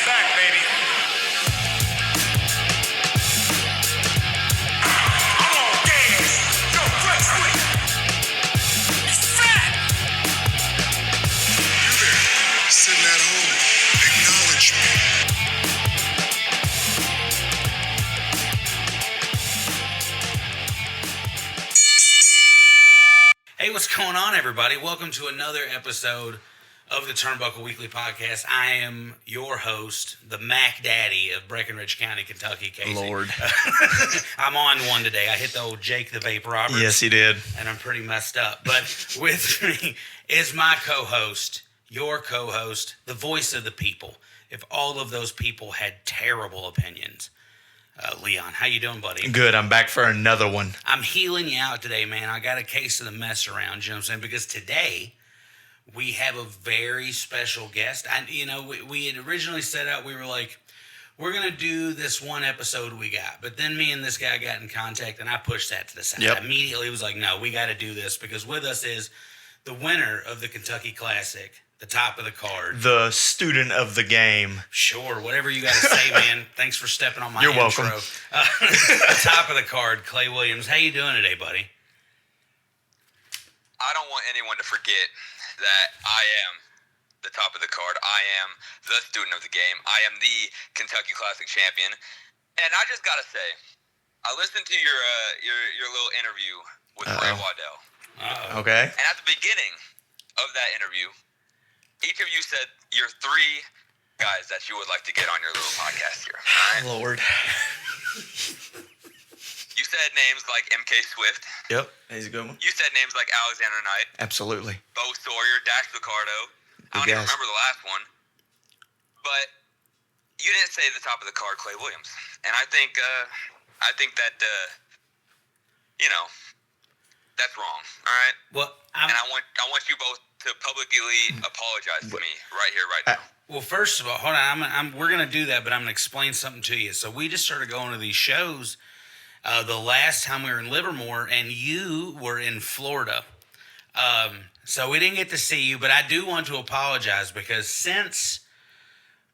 back, baby. I'm on gas. Yo, Flex with it. He's fat. You there, sitting at home, acknowledge me. Hey, what's going on, everybody? Welcome to another episode of the Turnbuckle Weekly Podcast. I am your host, the Mac Daddy of Breckenridge County, Kentucky, Casey. Lord. I'm on one today. I hit the old Jake the Vape Roberts. Yes, he did. And I'm pretty messed up. But with me is my co-host, your co-host, the voice of the people. If all of those people had terrible opinions. Leon, how you doing, buddy? Good. I'm back for another one. I'm healing you out today, man. I got a case of the mess around, you know what I'm saying? Because today we have a very special guest. We had originally set out, we were like, we're going to do this one episode we got. But then me and this guy got in contact, and I pushed that to the side. Yep. Immediately was like, no, we got to do this, because with us is the winner of the Kentucky Classic, the top of the card. The student of the game. Sure, whatever you got to say, man. Thanks for stepping on my You're intro. welcome. The top of the card, Clay Williams. How you doing today, buddy? I don't want anyone to forget that I am the top of the card. I am the student of the game. I am the Kentucky Classic champion. And I just got to say, I listened to your little interview with Ray Waddell. Uh-oh. Okay. And at the beginning of that interview, each of you said your three guys that you would like to get on your little podcast here. All right? Lord. You said names like MK Swift. Yep. He's a good one. You said names like Alexander Knight, Absolutely. Bo Sawyer, Dax Ricardo. I don't even guys. remember the last one. But you didn't say the top of the card, Clay Williams. And I think that, that's wrong. All right? Well, And I want you both to publicly apologize to me right here, right now. Well, first of all, hold on. We're going to do that, but I'm going to explain something to you. So we just started going to these shows the last time we were in Livermore, and you were in Florida. So we didn't get to see you, but I do want to apologize because since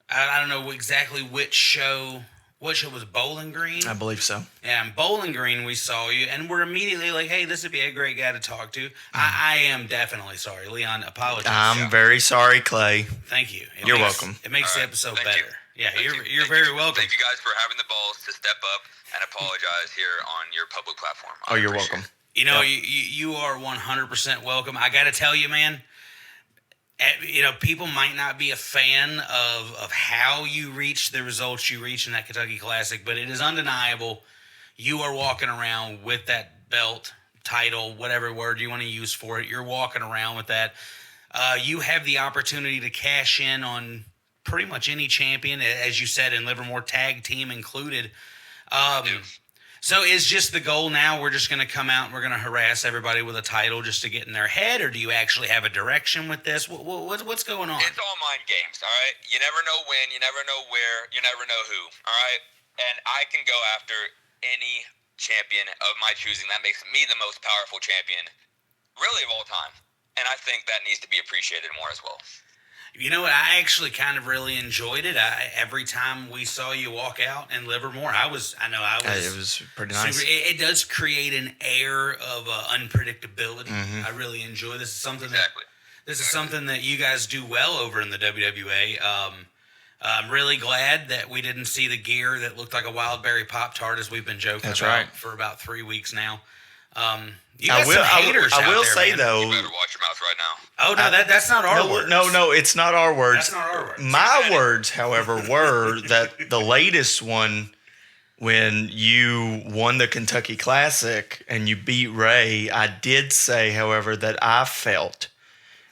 I don't know exactly which show. What show was Bowling Green? I believe so. Yeah, in Bowling Green we saw you, and we're immediately like, hey, this would be a great guy to talk to. I am definitely sorry. Leon, apologize. I'm very sorry, Clay. Thank you. You're welcome. It makes the All right, episode thank better. you. Yeah, Thank you're you. Thank very you. welcome. Thank you guys for having the balls to step up and apologize here on your public platform. I You're appreciate welcome. it. You know, Yep. you are 100% welcome. I got to tell you, man, people might not be a fan of how you reach the results you reach in that Kentucky Classic, but it is undeniable. You are walking around with that belt, title, whatever word you want to use for it. You're walking around with that. You have the opportunity to cash in on pretty much any champion, as you said, in Livermore, tag team included. So is just the goal now, we're just going to come out and we're going to harass everybody with a title just to get in their head, or do you actually have a direction with this? What's going on? It's all mind games, all right? You never know when, you never know where, you never know who, all right? And I can go after any champion of my choosing. That makes me the most powerful champion, really, of all time. And I think that needs to be appreciated more as well. You know what? I actually kind of really enjoyed it. Every time we saw you walk out in Livermore, I was. It was pretty nice. Super, it does create an air of unpredictability. Mm-hmm. I really enjoy this. Is something Exactly. This is something that you guys do well over in the WWA. I'm really glad that we didn't see the gear that looked like a Wildberry Pop-Tart, as we've been joking That's about right. for about 3 weeks now. You got some I haters out will there, say man. though. You better watch your mouth right now. Oh no, that's not our words. No, it's not our words. That's not our words. My words, however, were that the latest one, when you won the Kentucky Classic and you beat Ray, I did say, however, that I felt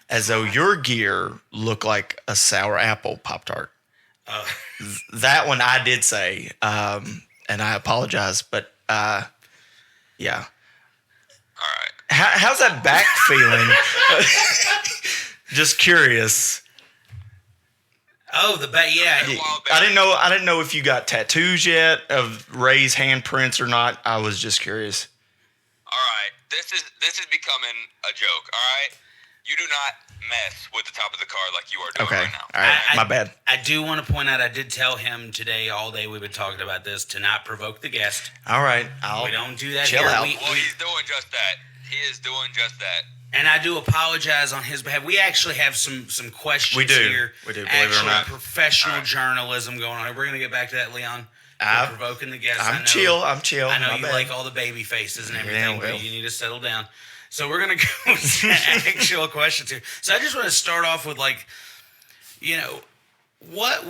as though your gear looked like a sour apple Pop-Tart. That one I did say, and I apologize, but yeah. All right. How's that back feeling? Just curious. Oh, the back, yeah. I didn't know if you got tattoos yet of Ray's handprints or not. I was just curious. All right. This is becoming a joke, all right? You do not mess with the top of the card like you are doing Okay. right now. All right. I- My bad. I do want to point out, I did tell him today all day we've been talking about this to not provoke the guest. All right. We don't do that chill here. out. Well, he's doing just that. He is doing just that. And I do apologize on his behalf. We actually have some questions We do. here. We do, believe it or Actual not. professional journalism going on. We're going to get back to that, Leon. We're provoking the guest. I I'm know- chill. I'm chill. I know My you bad. like all the baby faces and everything, well. but you need to settle down. So we're going to go with the actual questions here. So I just want to start off with, like, you know, what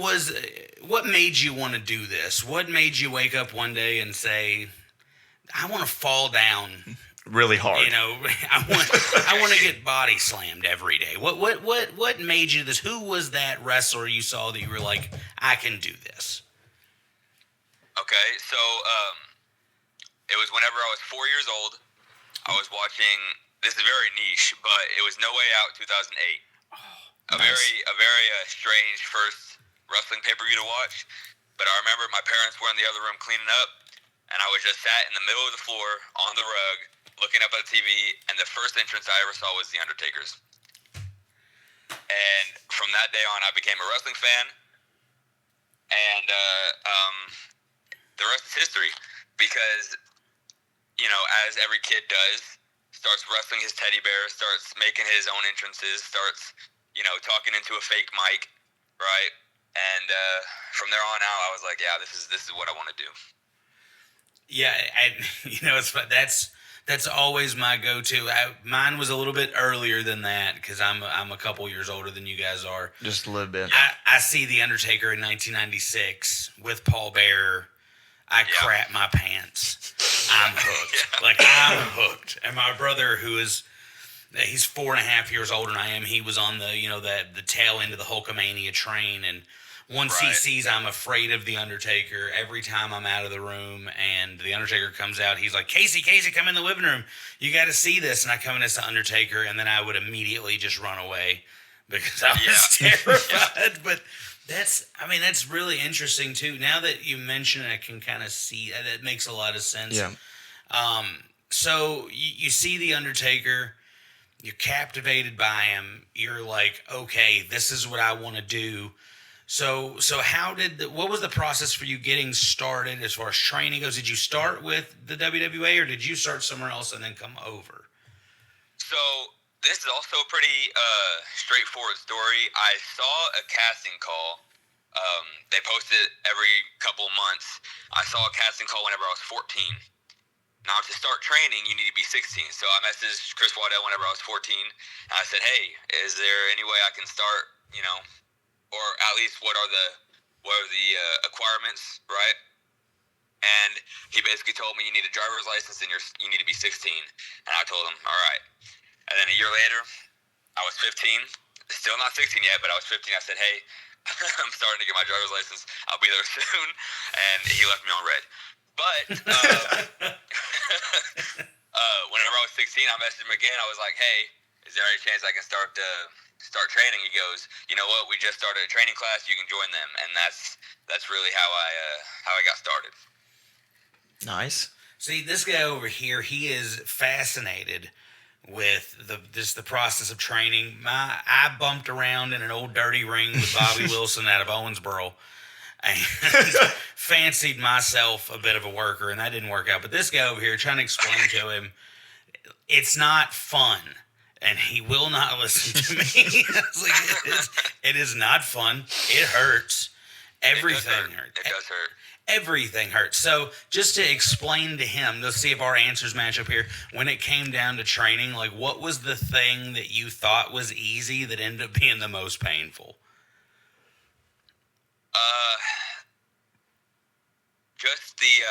made you want to do this? What made you wake up one day and say, I want to fall down? really hard. You know, I want to get body slammed every day. What made you this? Who was that wrestler you saw that you were like, I can do this? Okay, so it was whenever I was 4 years old. I was watching. This is very niche, but it was No Way Out 2008. A very strange first wrestling pay-per-view to watch. But I remember my parents were in the other room cleaning up, and I was just sat in the middle of the floor on the rug, looking up at the TV, and the first entrance I ever saw was The Undertaker's. And from that day on, I became a wrestling fan, and the rest is history. Because, you know, as every kid does, starts wrestling his teddy bear, starts making his own entrances, starts, you know, talking into a fake mic, right? And from there on out, I was like, yeah, this is what I want to do. Yeah, you know, that's always my go-to. Mine was a little bit earlier than that because I'm a couple years older than you guys are. Just a little bit. I see The Undertaker in 1996 with Paul Bearer. I crap my pants. I'm hooked. Like, I'm hooked. And my brother, he's 4.5 years older than I am, he was on the tail end of the Hulkamania train. And once he sees I'm afraid of The Undertaker, every time I'm out of the room and The Undertaker comes out, he's like, Casey, come in the living room. You got to see this. And I come in as The Undertaker, and then I would immediately just run away because I was terrified. But that's really interesting too. Now that you mention it, I can kind of see that makes a lot of sense. Yeah. So you see The Undertaker, you're captivated by him. You're like, okay, this is what I want to do. So what was the process for you getting started as far as training goes? Did you start with the WWA or did you start somewhere else and then come over? So this is also a pretty straightforward story. I saw a casting call. They post it every couple of months. I saw a casting call whenever I was 14. Now, to start training, you need to be 16. So I messaged Chris Waddell whenever I was 14. And I said, hey, is there any way I can start, you know, or at least what are the requirements, right? And he basically told me you need a driver's license and you need to be 16. And I told him, all right. And then a year later, I was 15. Still not 16 yet, but I was 15. I said, hey, I'm starting to get my driver's license. I'll be there soon. And he left me on red. But whenever I was 16, I messaged him again. I was like, hey, is there any chance I can start training? He goes, you know what? We just started a training class. You can join them. And that's really how I got started. Nice. See, this guy over here, he is fascinated with the process of training. I bumped around in an old dirty ring with Bobby Wilson out of Owensboro and fancied myself a bit of a worker, and that didn't work out. But this guy over here, trying to explain to him, it's not fun, and he will not listen to me. I was like, it is not fun. It hurts. Everything hurts. It does hurt. Everything hurts. So just to explain to him, let's see if our answers match up here. When it came down to training, like, what was the thing that you thought was easy that ended up being the most painful? Just the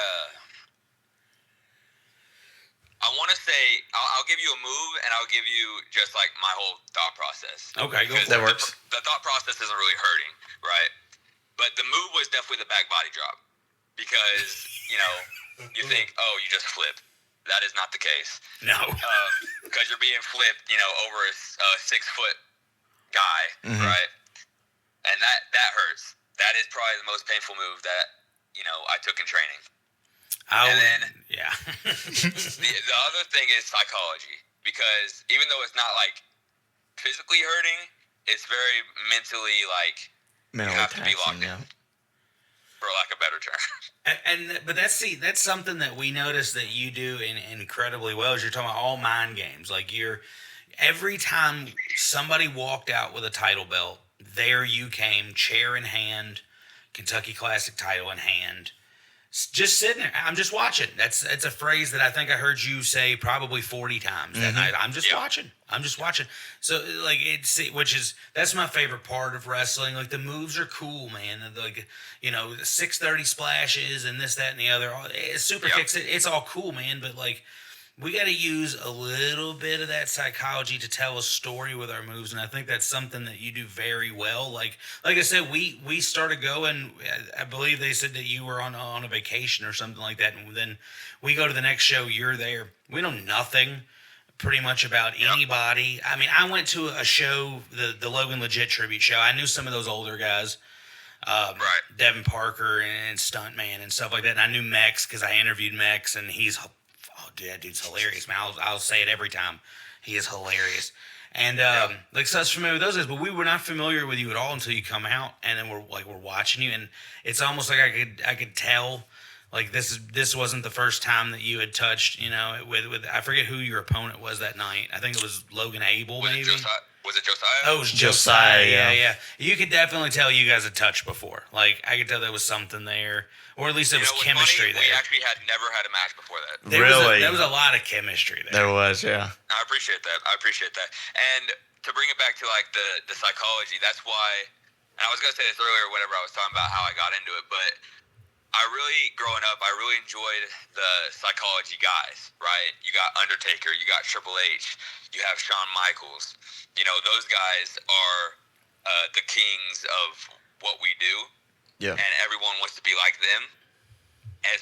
I want to say I'll give you a move and I'll give you just like my whole thought process. Okay, go for it. That works. The thought process isn't really hurting, right? But the move was definitely the back body drop because, you know, you think, oh, you just flip. That is not the case. No. Because you're being flipped, you know, over a 6-foot guy, right? And that hurts. That is probably the most painful move that, you know, I took in training. Yeah. The other thing is psychology, because even though it's not like physically hurting. It's very mentally like Mentally you have to be taxing, locked in, yeah. for lack of a better term. But that's something that we notice that you do incredibly well. Is you're talking about all mind games. Like every time somebody walked out with a title belt, there you came, chair in hand, Kentucky Classic title in hand, just sitting there. I'm just watching. That's a phrase that I think I heard you say probably 40 times that night. I'm just watching. I'm just watching. So like that's my favorite part of wrestling. Like the moves are cool, man. Like the 630 splashes and this, that, and the other. Super kicks. It's all cool, man. But like we got to use a little bit of that psychology to tell a story with our moves, and I think that's something that you do very well. Like I said, we started going. I believe they said that you were on a vacation or something like that, and then we go to the next show. You're there. We know nothing, pretty much about anybody. I mean, I went to a show, the Logan Legit tribute show. I knew some of those older guys. Right. Devin Parker and Stuntman and stuff like that. And I knew Mex because I interviewed Mex, and that dude's hilarious, man. I'll say it every time. He is hilarious. And like, so I was familiar with those guys, but we were not familiar with you at all until you come out, and then we're watching you, and it's almost like I could tell, like this wasn't the first time that you had touched, with I forget who your opponent was that night. I think it was Logan Abel, maybe. Was it Josiah? Oh, it was Josiah. Yeah. You could definitely tell you guys had touched before. Like I could tell there was something there, or at least there was what's chemistry funny? there. We actually had never had a match before that. There Really? there was a lot of chemistry there. There was, yeah. I appreciate that. And to bring it back to like the psychology, that's why. And I was gonna say this earlier, whenever I was talking about how I got into it, but growing up, I really enjoyed the psychology guys. Right? You got Undertaker, you got Triple H, you have Shawn Michaels. Those guys are the kings of what we do. Yeah. And everyone wants to be like them. And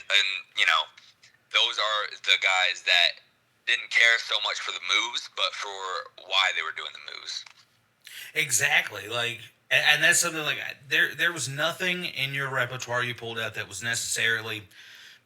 those are the guys that didn't care so much for the moves, but for why they were doing the moves. Exactly. Like, and that's something like there was nothing in your repertoire you pulled out that was necessarily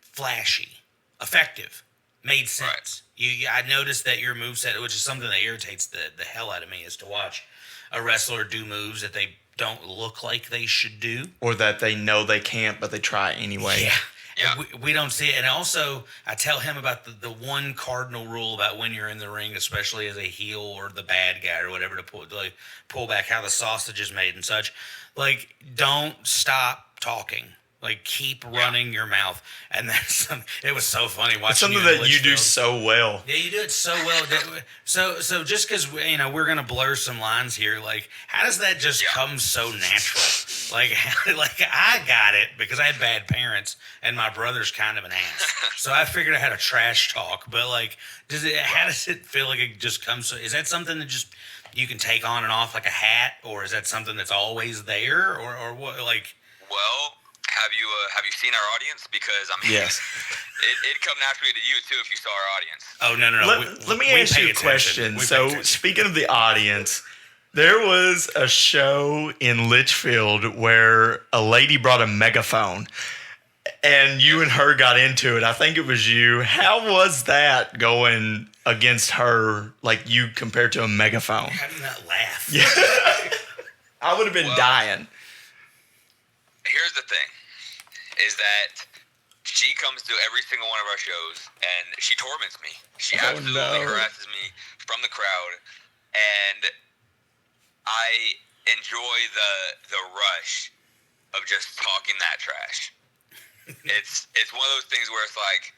flashy, effective, made sense. Right. I noticed that your moveset, which is something that irritates the hell out of me, is to watch a wrestler do moves that they don't look like they should do, or that they know they can't, but they try anyway. Yeah. Yeah. We don't see it. And also, I tell him about the one cardinal rule about when you're in the ring, especially as a heel or the bad guy or whatever, to pull back how the sausage is made and such. Like, don't stop talking. Like, keep running your mouth. And it was so funny watching. It's something you that you do so well. Yeah, you do it so well. So just because we're gonna blur some lines here, like how does that just come so natural? Like I got it because I had bad parents and my brother's kind of an ass, so I figured I had a trash talk. But like, how does it feel like it just comes? So is that something that just you can take on and off like a hat, or is that something that's always there, or what? Like, well. Have you seen our audience? Because yes, it'd come naturally to you too if you saw our audience. Oh no. Let me ask you a question. So speaking of the audience, there was a show in Litchfield where a lady brought a megaphone, and you and her got into it. I think it was you. How was that going against her? Like you compared to a megaphone? How do you not laugh? Yeah, I would have been dying. Here's the thing, is that she comes to every single one of our shows, and she torments me. She absolutely harasses me from the crowd, and I enjoy the rush of just talking that trash. It's one of those things where it's like,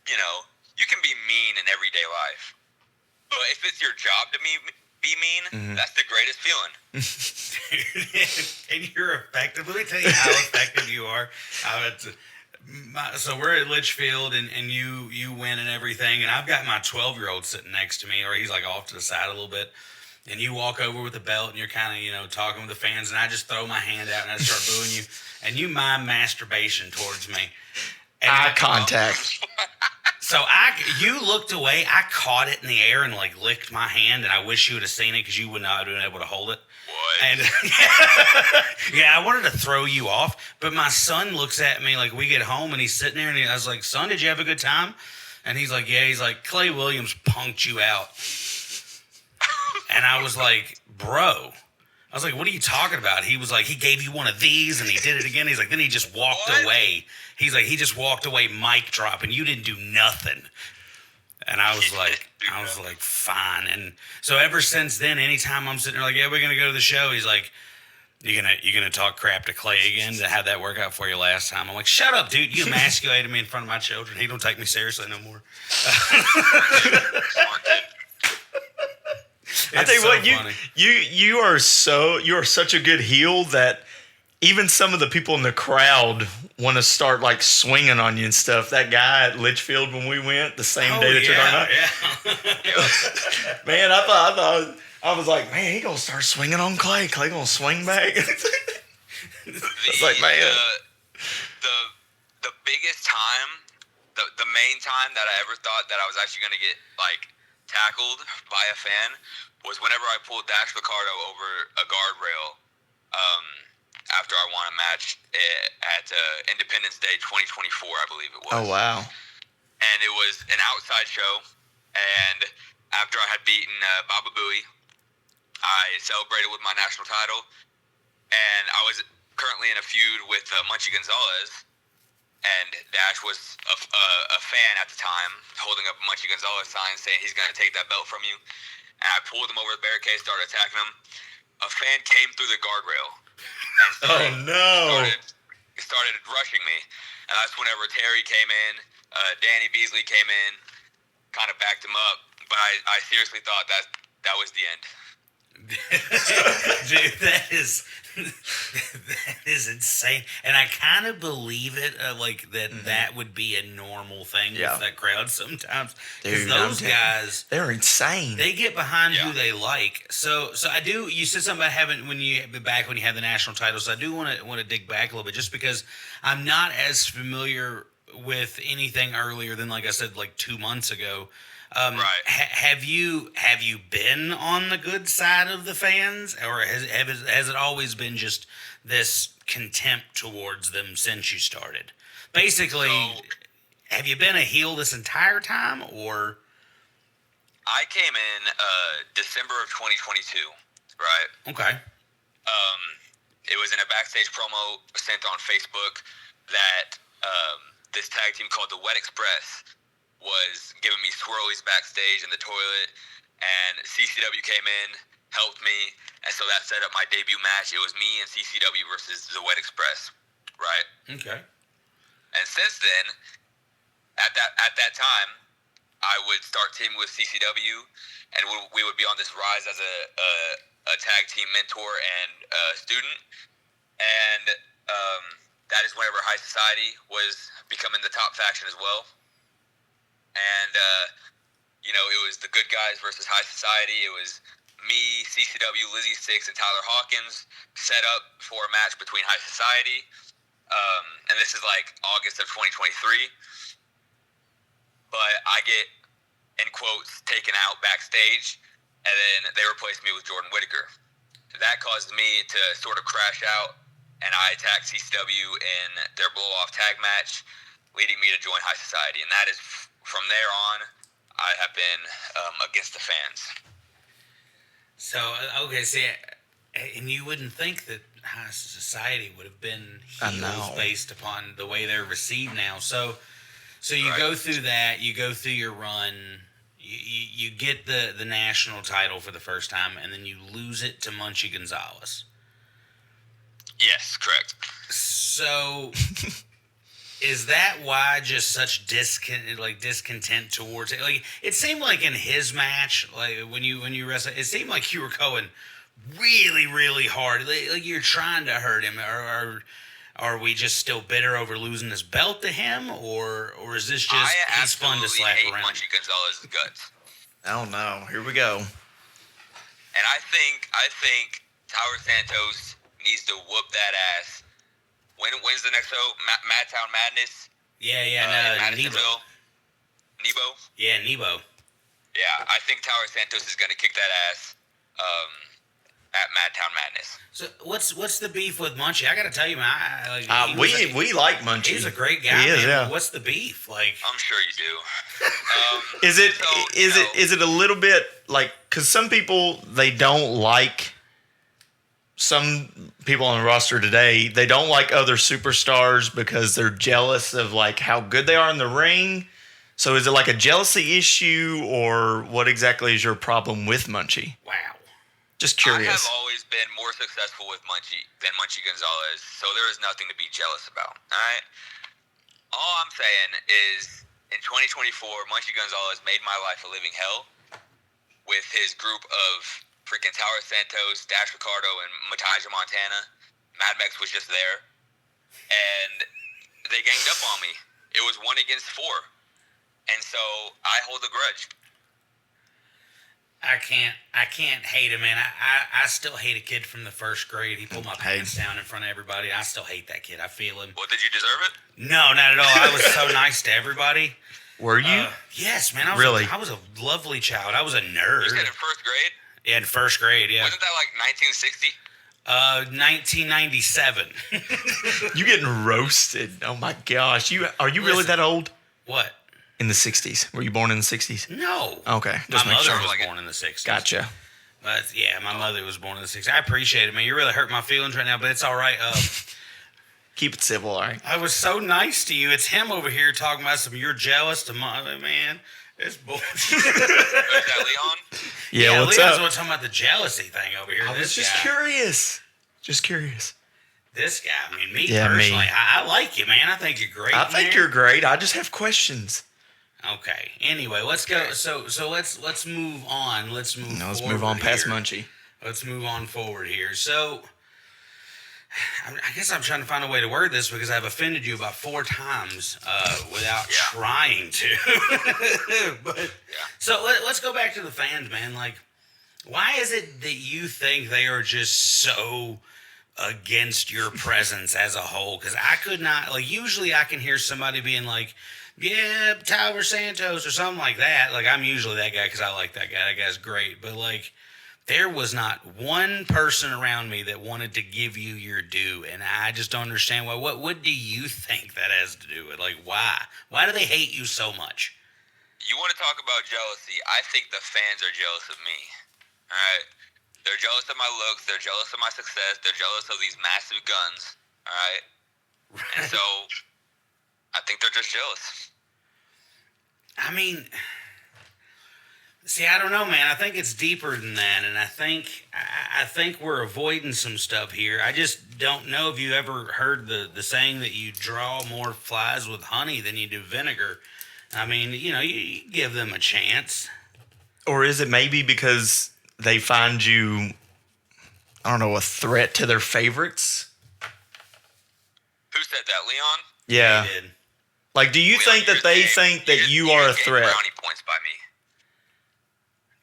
you can be mean in everyday life, but if it's your job to be mean, that's the greatest feeling. And you're effective. Let me tell you how effective you are. So we're at Litchfield, and you win and everything, and I've got my 12-year-old sitting next to me, or he's like off to the side a little bit, and you walk over with the belt, and you're kind of talking with the fans, and I just throw my hand out and I start booing you, and you mime masturbation towards me. And Eye contact. So you looked away. I caught it in the air and like licked my hand, and I wish you would have seen it because you would not have been able to hold it. What? And yeah, I wanted to throw you off, but my son looks at me like we get home, and he's sitting there, and I was like, "Son, did you have a good time?" And he's like, "Yeah." He's like, "Clay Williams punked you out." And I was like, bro. I was like, what are you talking about? He was like, he gave you one of these and he did it again. He's like, then he just walked away. He's like, he just walked away, mic drop, and you didn't do nothing. And I was like, fine. And so ever since then, anytime I'm sitting there like, yeah, we're gonna go to the show, he's like, you're gonna talk crap to Clay again? How'd that work out for you last time? I'm like, shut up, dude. You emasculated me in front of my children. He don't take me seriously no more. I tell you so what, funny. you are such a good heel that even some of the people in the crowd want to start like swinging on you and stuff. That guy at Litchfield when we went the same day that you're talking about. Yeah. Man, I thought I was like, man, he gonna start swinging on Clay. Clay gonna swing back. It's like, man, the biggest time, the main time that I ever thought that I was actually gonna get like tackled by a fan was whenever I pulled Dax Ricardo over a guardrail after I won a match at Independence Day 2024, I believe it was. oh wow, And it was an outside show, and after I had beaten Baba Booey, I celebrated with my national title, and I was currently in a feud with Munchie Gonzalez, and Dash was a fan at the time, holding up a Munchie Gonzalez sign saying he's going to take that belt from you. And I pulled him over the barricade, started attacking him. A fan came through the guardrail and started rushing me. And that's whenever Terry came in, Danny Beasley came in, kind of backed him up. But I seriously thought that was the end. Dude, that is insane, and I kind of believe it. Like that would be a normal thing with that crowd sometimes. Because Dude, those guys, they're insane. they get behind who they like. So I do. You said something about having when you had the national title. So I do want to dig back a little bit, just because I'm not as familiar with anything earlier than, like I said, like 2 months ago. Right. Have you been on the good side of the fans, or has it always been just this contempt towards them since you started? Basically, have you been a heel this entire time, or? I came in December of 2022, right? Okay. It was in a backstage promo sent on Facebook that this tag team called the Wet Express was giving me swirlies backstage in the toilet, and CCW came in, helped me, and so that set up my debut match. It was me and CCW versus the Wet Express, right? Okay. And since then, at that time, I would start teaming with CCW, and we would be on this rise as a tag team mentor and student, and that is whenever High Society was becoming the top faction as well. And, it was the Good Guys versus High Society. It was me, CCW, Lizzie Six, and Tyler Hawkins set up for a match between High Society. And this is like August of 2023. But I get, in quotes, taken out backstage, and then they replaced me with Jordan Whitaker. That caused me to sort of crash out, and I attacked CCW in their blow-off tag match, leading me to join High Society. And that is, from there on, I have been against the fans. So, okay, see, and you wouldn't think that High Society would have been heels based upon the way they're received now. So you go through that, you go through your run, you get the national title for the first time, and then you lose it to Munchie Gonzalez. Yes, correct. So, is that why just such discontent towards it? Like, it seemed like in his match, like when you wrestled, it seemed like you were going really, really hard. Like you're trying to hurt him. Or are we just still bitter over losing this belt to him, or is this just he's fun to slap hate around? Munchie Gonzalez's guts. I don't know. Here we go. And I think Tower Santos needs to whoop that ass. When's the next show? Madtown Madness? Nebo. Nebo? Yeah, Nebo. Yeah, I think Tower Santos is going to kick that ass at Madtown Madness. Yes. So what's the beef with Munchie? I got to tell you, man. We like Munchie. He's a great guy. He is, man. yeah. What's the beef? Like, I'm sure you do. Is it a little bit like, because some people, they don't like, some people on the roster today, they don't like other superstars because they're jealous of like how good they are in the ring. So is it like a jealousy issue, or what exactly is your problem with Munchie? wow. Just curious. I have always been more successful with Munchie than Munchie Gonzalez, so there is nothing to be jealous about. All right. All I'm saying is, in 2024, Munchie Gonzalez made my life a living hell with his group of freaking Tower Santos, Dash Ricardo, and Mataja Montana. Mad Max was just there, and they ganged up on me. It was 1 against 4. And so I hold a grudge. I can't hate him, man. I still hate a kid from the first grade. He pulled my pants down in front of everybody. I still hate that kid. I feel him. Well, did you deserve it? No, not at all. I was so nice to everybody. Were you? Yes, man. I was a lovely child. I was a nerd. You said in first grade? Yeah, in first grade, yeah. Wasn't that like 1960? 1997. You getting roasted. Oh my gosh. Are you really that old? What? In the 60s. Were you born in the 60s? No. Okay. My Just make mother sure. was born in the 60s. Gotcha. But yeah, my mother was born in the 60s. I appreciate it, man. You really hurt my feelings right now, but it's all right. Keep it civil, all right? I was so nice to you. It's him over here talking about some you're jealous to mother, man. It's bullshit. Is that Leon? Yeah, what's Leon's up? the one talking about the jealousy thing over here. I was This just guy. curious. Just curious. This guy, I mean, me Yeah, me. personally, I like you, man. I think you're great. I think man. you're great. I just have questions. Okay. Anyway, let's go. So let's move on. Let's move. No, let's forward move on past here. Munchie. Let's move on forward here. So, I guess I'm trying to find a way to word this because I've offended you about 4 times without trying to. But so let's go back to the fans, man. Like, why is it that you think they are just so against your presence as a whole? Because I could not, like, usually I can hear somebody being like, yeah, Tyler Santos or something like that. Like, I'm usually that guy because I like that guy. That guy's great. But, like, there was not one person around me that wanted to give you your due. And I just don't understand why. What do you think that has to do with? Like, why? Why do they hate you so much? You want to talk about jealousy? I think the fans are jealous of me. All right? They're jealous of my looks. They're jealous of my success. They're jealous of these massive guns. All right? And so I think they're just jealous. I mean, see, I don't know, man. I think it's deeper than that, and I think we're avoiding some stuff here. I just don't know if you ever heard the saying that you draw more flies with honey than you do vinegar. I mean, you give them a chance. Or is it maybe because they find you, I don't know, a threat to their favorites? Who said that, Leon? Yeah. They did. Like, do you think that they think that you are a threat? Brownie points by me.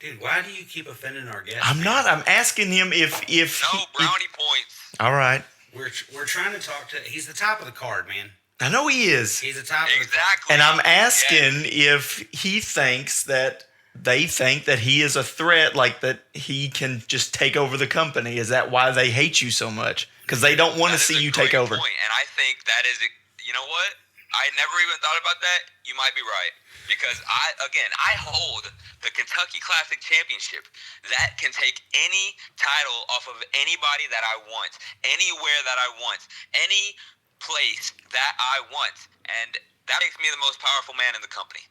Dude, why do you keep offending our guests? I'm man? not. I'm asking him if No, brownie points. all right. We're trying to talk to. He's the top of the card, man. I know he is. He's the top of the card. Exactly. And I'm asking Yes. if he thinks that they think that he is a threat, like that he can just take over the company. Is that why they hate you so much? Because they don't want to That is see a you take great over. point, and I think that is, you know what? I never even thought about that. You might be right. Because I hold the Kentucky Classic Championship. That can take any title off of anybody that I want, anywhere that I want, any place that I want. And that makes me the most powerful man in the company.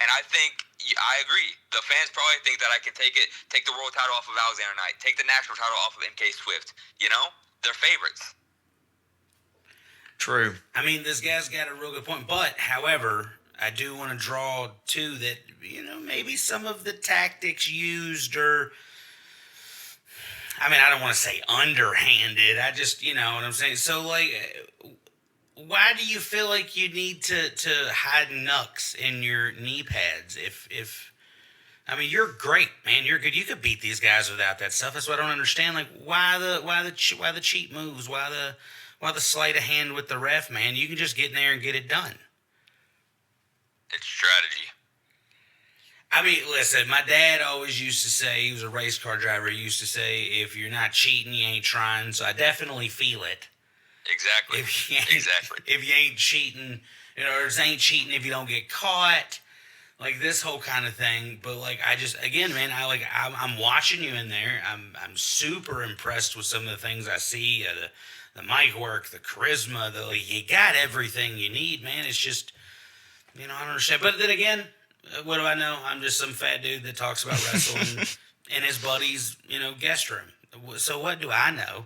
And I think, I agree. The fans probably think that I can take the world title off of Alexander Knight, take the national title off of MK Swift. You know? They're favorites. True. I mean, this guy's got a real good point. But, however, I do want to draw to that, maybe some of the tactics used are, I mean, I don't want to say underhanded. I just, you know what I'm saying? So, like, why do you feel like you need to hide nucks in your knee pads? If I mean, you're great, man. You're good. You could beat these guys without that stuff. That's what I don't understand. Like, why the cheat moves? Why the sleight of hand with the ref, man? You can just get in there and get it done. It's strategy. I mean, listen, my dad always used to say, he was a race car driver, he used to say, if you're not cheating, you ain't trying. So I definitely feel it. Exactly. If you ain't, Exactly. if you ain't cheating, or it ain't cheating if you don't get caught, like this whole kind of thing. But like, I just, again, man, I'm watching you in there. I'm super impressed with some of the things I see. The mic work, the charisma, you got everything you need, man. It's just, I don't understand. But then again, what do I know? I'm just some fat dude that talks about wrestling in his buddy's, guest room. So what do I know,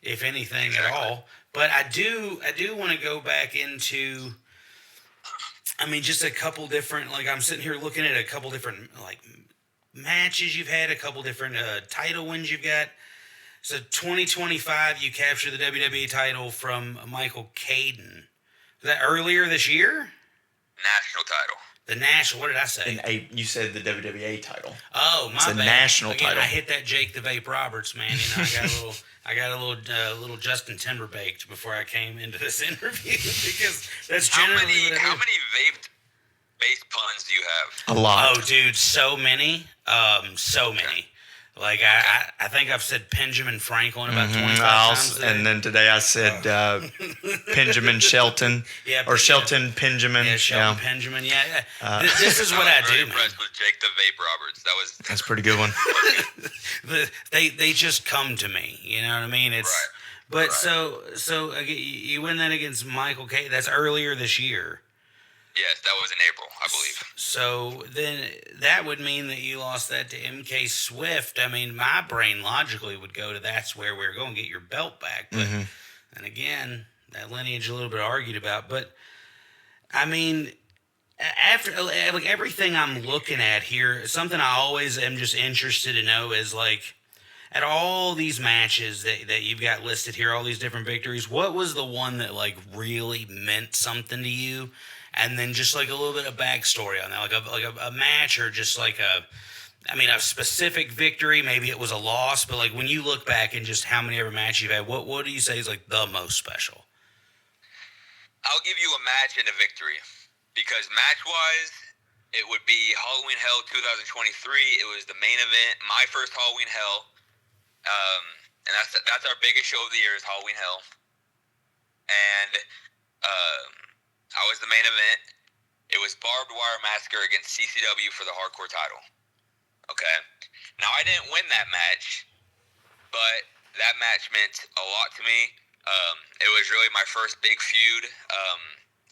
if anything at all? But I do want to go back into, just a couple different, like I'm sitting here looking at a couple different, like, matches you've had, a couple different title wins you've got. So 2025, you captured the WWE title from Michael Caden. Was that earlier this year? National title. The national, what did I say? You said the WWA title. Oh, my It's a bad. national Again, title. I hit that Jake the Vape Roberts, man. I got a little Justin Timberlake before I came into this interview because that's How generally many what I do. vaped based puns do you have? A lot. Oh, dude, so many. So many. Like, I think I've said Benjamin Franklin about 25 times today. And then today I said Benjamin Shelton. Yeah, Or Shelton Benjamin. Yeah, Shelton Benjamin. Yeah. This is what I was very do, man. impressed with Jake the Vape Roberts. That was That's a pretty good one. They just come to me. You know what I mean? It's Right. But Right. so again, you win that against Michael K. That's earlier this year. Yes, that was in April, I believe. So then that would mean that you lost that to MK Swift. I mean, my brain logically would go to that's where we're going to get your belt back. But and again, that lineage a little bit argued about. But I mean, after like everything I'm looking at here, something I always am just interested to know is like at all these matches that you've got listed here, all these different victories, what was the one that like really meant something to you? And then just like a little bit of backstory on that, like a match or just like a specific victory. Maybe it was a loss, but like when you look back and just how many ever matches you've had, what do you say is like the most special? I'll give you a match and a victory. Because match-wise, it would be Halloween Hell 2023. It was the main event, my first Halloween Hell. And that's our biggest show of the year is Halloween Hell. And I was the main event. It was Barbed Wire Massacre against CCW for the hardcore title. Okay. Now, I didn't win that match, but that match meant a lot to me. It was really my first big feud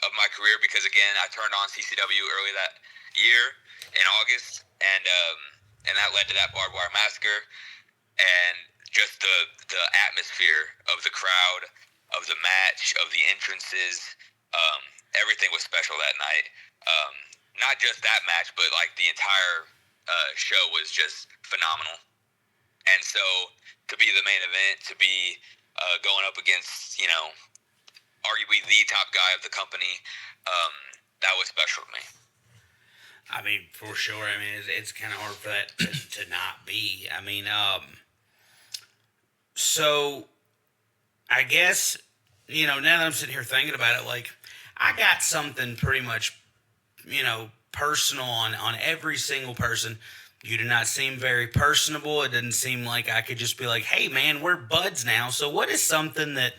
of my career because, again, I turned on CCW early that year in August, and that led to that Barbed Wire Massacre. And just the atmosphere of the crowd, of the match, of the entrances, everything was special that night. Not just that match, but like the entire show was just phenomenal. And so to be the main event, to be going up against, arguably the top guy of the company, that was special to me. I mean, for sure. I mean, it's kind of hard for that to not be. I mean, so I guess, now that I'm sitting here thinking about it, like, I got something pretty much, personal on every single person. You do not seem very personable. It didn't seem like I could just be like, hey, man, we're buds now. So what is something that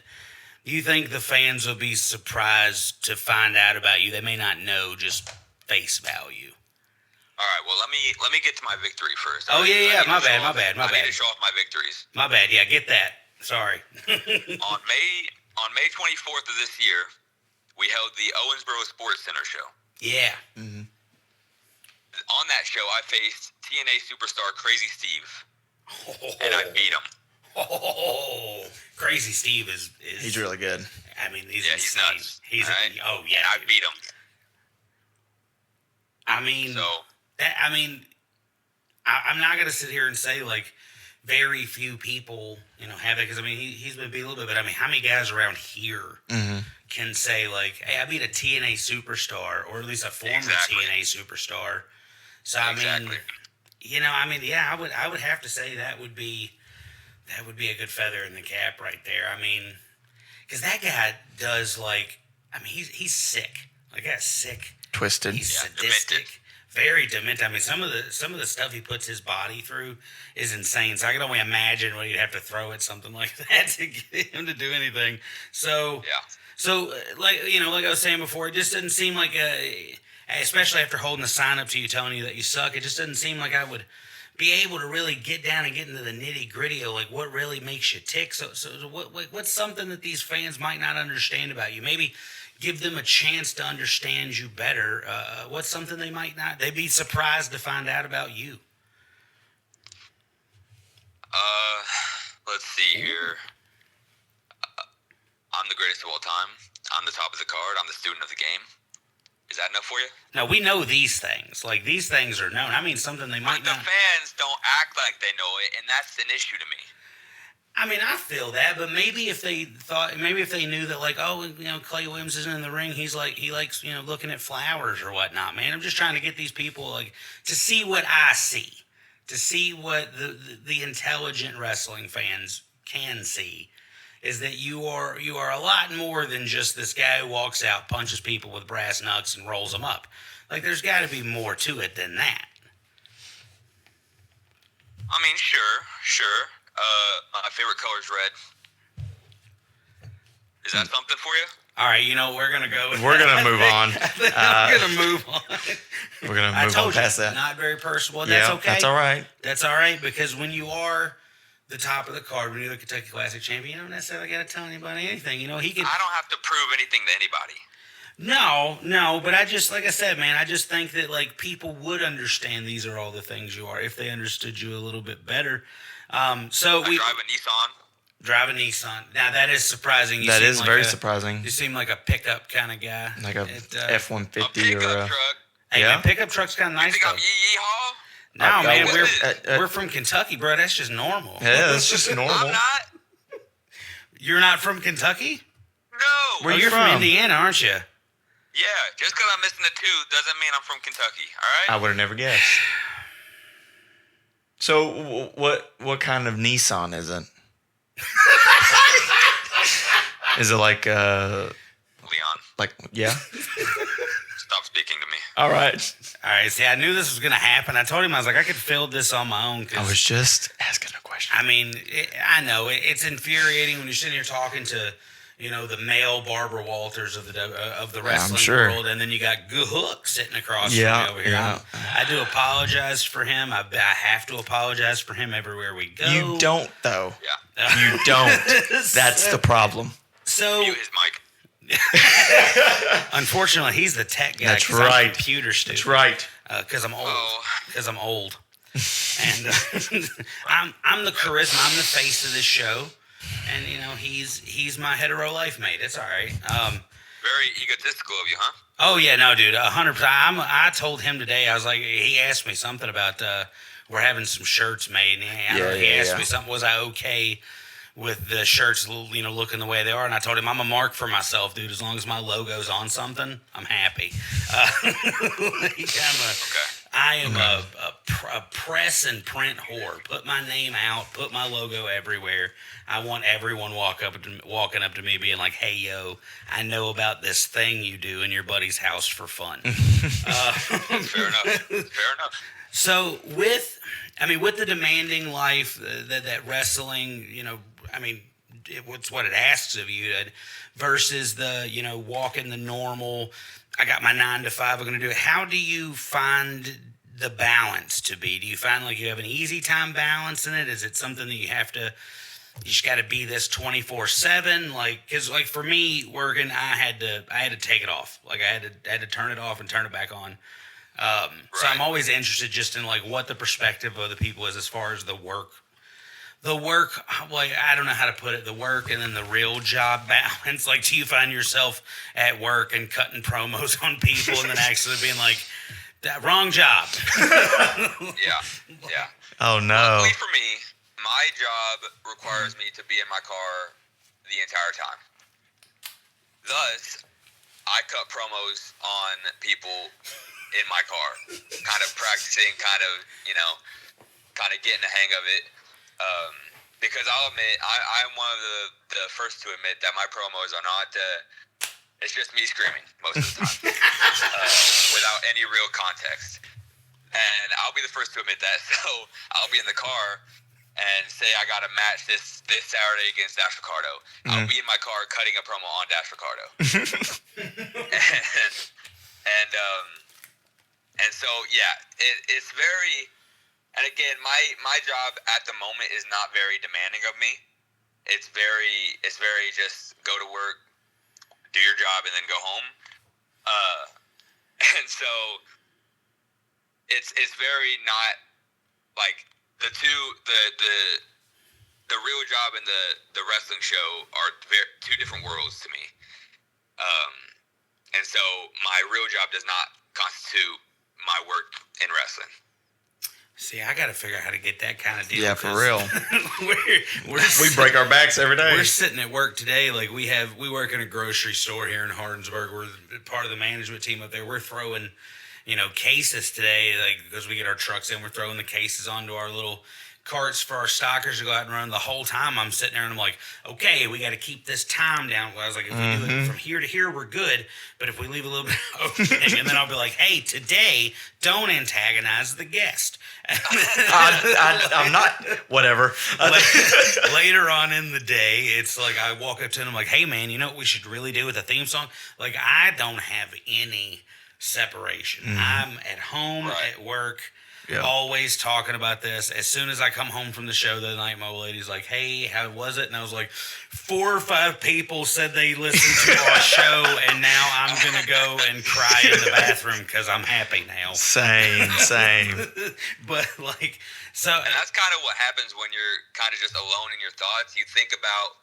you think the fans will be surprised to find out about you? They may not know just face value. All right, well, let me get to my victory first. Oh, yeah, my bad. I need to show off my victories. My bad, yeah, get that. Sorry. On May 24th of this year, we held the Owensboro Sports Center show. Yeah. Mm-hmm. On that show, I faced TNA superstar Crazy Steve, and I beat him. Oh, Crazy Steve is He's really good. I mean, he's He's insane. nuts. He's right? oh yeah. And I dude. beat him. I mean, So I'm not gonna sit here and say like very few people have it because I mean he's been beat a little bit, but I mean how many guys around here can say like, hey, I beat a TNA superstar or at least a former Exactly. TNA superstar. So I Exactly. mean, yeah, I would have to say that would be a good feather in the cap right there. I mean, because that guy does like, I mean, he's sick. Like that's sick. Twisted. He's Yeah, sadistic, demented. Very demented. I mean, some of the stuff he puts his body through is insane. So I can only imagine what he'd have to throw at something like that to get him to do anything. So Yeah. So, like I was saying before, it just doesn't seem like especially after holding a sign up to you telling you that you suck, it just doesn't seem like I would be able to really get down and get into the nitty gritty of like what really makes you tick. So what's something that these fans might not understand about you? Maybe give them a chance to understand you better. What's something they'd be surprised to find out about you? Let's see here. I'm the greatest of all time. I'm the top of the card. I'm the student of the game. Is that enough for you? No, we know these things. Like, these things are known. I mean, something they might But the not. fans don't act like they know it, and that's an issue to me. I mean, I feel that, but maybe if they knew that, like, oh, Clay Williams isn't in the ring, he likes, looking at flowers or whatnot, man. I'm just trying to get these people, like, to see what I see, to see what the intelligent wrestling fans can see, is that you are a lot more than just this guy who walks out, punches people with brass knucks, and rolls them up. Like, there's got to be more to it than that. I mean, sure. My favorite color is red. Is that something for you? All right, we're gonna go. We're gonna move on. We're gonna move on. We're gonna I move told on past you, that. not very personal. That's Yeah, okay. that's all right. That's all right, because when you are the top of the card, when you're the Kentucky Classic champion, you don't necessarily got to tell anybody anything. He can. I don't have to prove anything to anybody. No, but I just, like I said, man, I just think that, like, people would understand these are all the things you are if they understood you a little bit better. So we drive a Nissan. drive a Nissan. Now that is surprising. That seem is like very surprising. You seem like a pickup kind of guy. Like a It, F-150 A or pickup a... truck. Hey, Yeah. man, pickup truck's kind of You nice think though. I'm Yeehaw? No, man, what is it? we're from Kentucky, bro. That's just normal. Yeah, that's just normal. I'm not. You're not from Kentucky? No. Where you You're from from? Indiana, aren't you? Yeah, just because I'm missing a tooth doesn't mean I'm from Kentucky. All I right. would have never guessed. So, what kind of Nissan is it? Is it like Leon, yeah? stop speaking to me. All right. All right, see, I knew this was going to happen. I told him, I was like, I could fill this on my own. 'Cause, I was just asking a question. I mean, I know it's infuriating when you're sitting here talking to, the male Barbara Walters of the wrestling sure. world, and then you got Hook sitting across Yeah, from me over here. yeah. I do apologize for him. I have to apologize for him everywhere we go. You don't, though. Yeah. You don't. That's the problem. So, Mute his mic. unfortunately, he's the tech guy. That's 'cause I'm right. computer stupid. That's right. Because I'm old. Oh. Because I'm old. And I'm the charisma. I'm the face of this show. And he's my hetero life mate. It's all right. Very egotistical of you, huh? Oh yeah, no, dude, 100%. I told him today. I was like, he asked me something about we're having some shirts made. And he asked me something. Was I okay with the shirts, looking the way they are? And I told him I'm a mark for myself, dude. As long as my logo's on something, I'm happy. I am a press and print whore. Put my name out. Put my logo everywhere. I want everyone walking up to me being like, "Hey, yo, I know about this thing you do in your buddy's house for fun." Fair enough. Fair enough. So with the demanding life that wrestling, it's what it asks of you, versus the walking the normal. I got my 9 to 5. I'm going to do it. How do you find the balance to be? Do you find like you have an easy time balancing it? Is it something that you just got to be this 24/7? Like, cause like for me working, I had to take it off. Like I had to turn it off and turn it back on. So I'm always interested just in like what the perspective of the people is as far as the work, like, I don't know how to put it, the work and then the real job balance. Like, do you find yourself at work and cutting promos on people and then actually being like, that wrong job? Yeah. Oh, no. Luckily for me, my job requires me to be in my car the entire time. Thus, I cut promos on people in my car, kind of practicing, kind of getting the hang of it. Because I'll admit, I'm one of the first to admit that my promos are not, it's just me screaming most of the time, without any real context. and I'll be the first to admit that. So I'll be in the car and say I got a match this Saturday against Dash Ricardo. I'll be in my car cutting a promo on Dash Ricardo. and so yeah, it's very. And again, my job at the moment is not very demanding of me. It's very just go to work, do your job, and then go home. And so it's very not like the real job and the wrestling show are two different worlds to me. And so my real job does not constitute my work in wrestling. See, I got to figure out how to get that kind of deal. Yeah, for real. we break our backs every day. We're sitting at work today. Like we work in a grocery store here in Hardinsburg. We're part of the management team up there. We're throwing, cases today, like because we get our trucks in. We're throwing the cases onto our little carts for our stockers to go out and run. The whole time I'm sitting there and I'm like, okay, we got to keep this time down. Well, I was like, if we do it from here to here, we're good. But if we leave a little bit open, and then I'll be like, hey, today, don't antagonize the guest. I'm not, whatever. Later on in the day, it's like I walk up to him, I'm like, hey, man, you know what we should really do with the theme song? Like, I don't have any separation. I'm at home, at work, always talking about this. As soon as I come home from the show the other night, my old lady's like, hey, how was it? And I was like, 4 or 5 people said they listened to our show, and now I'm going to go and cry in the bathroom because I'm happy now. Same. But, like, so. And that's kind of what happens when you're kind of just alone in your thoughts. You think about,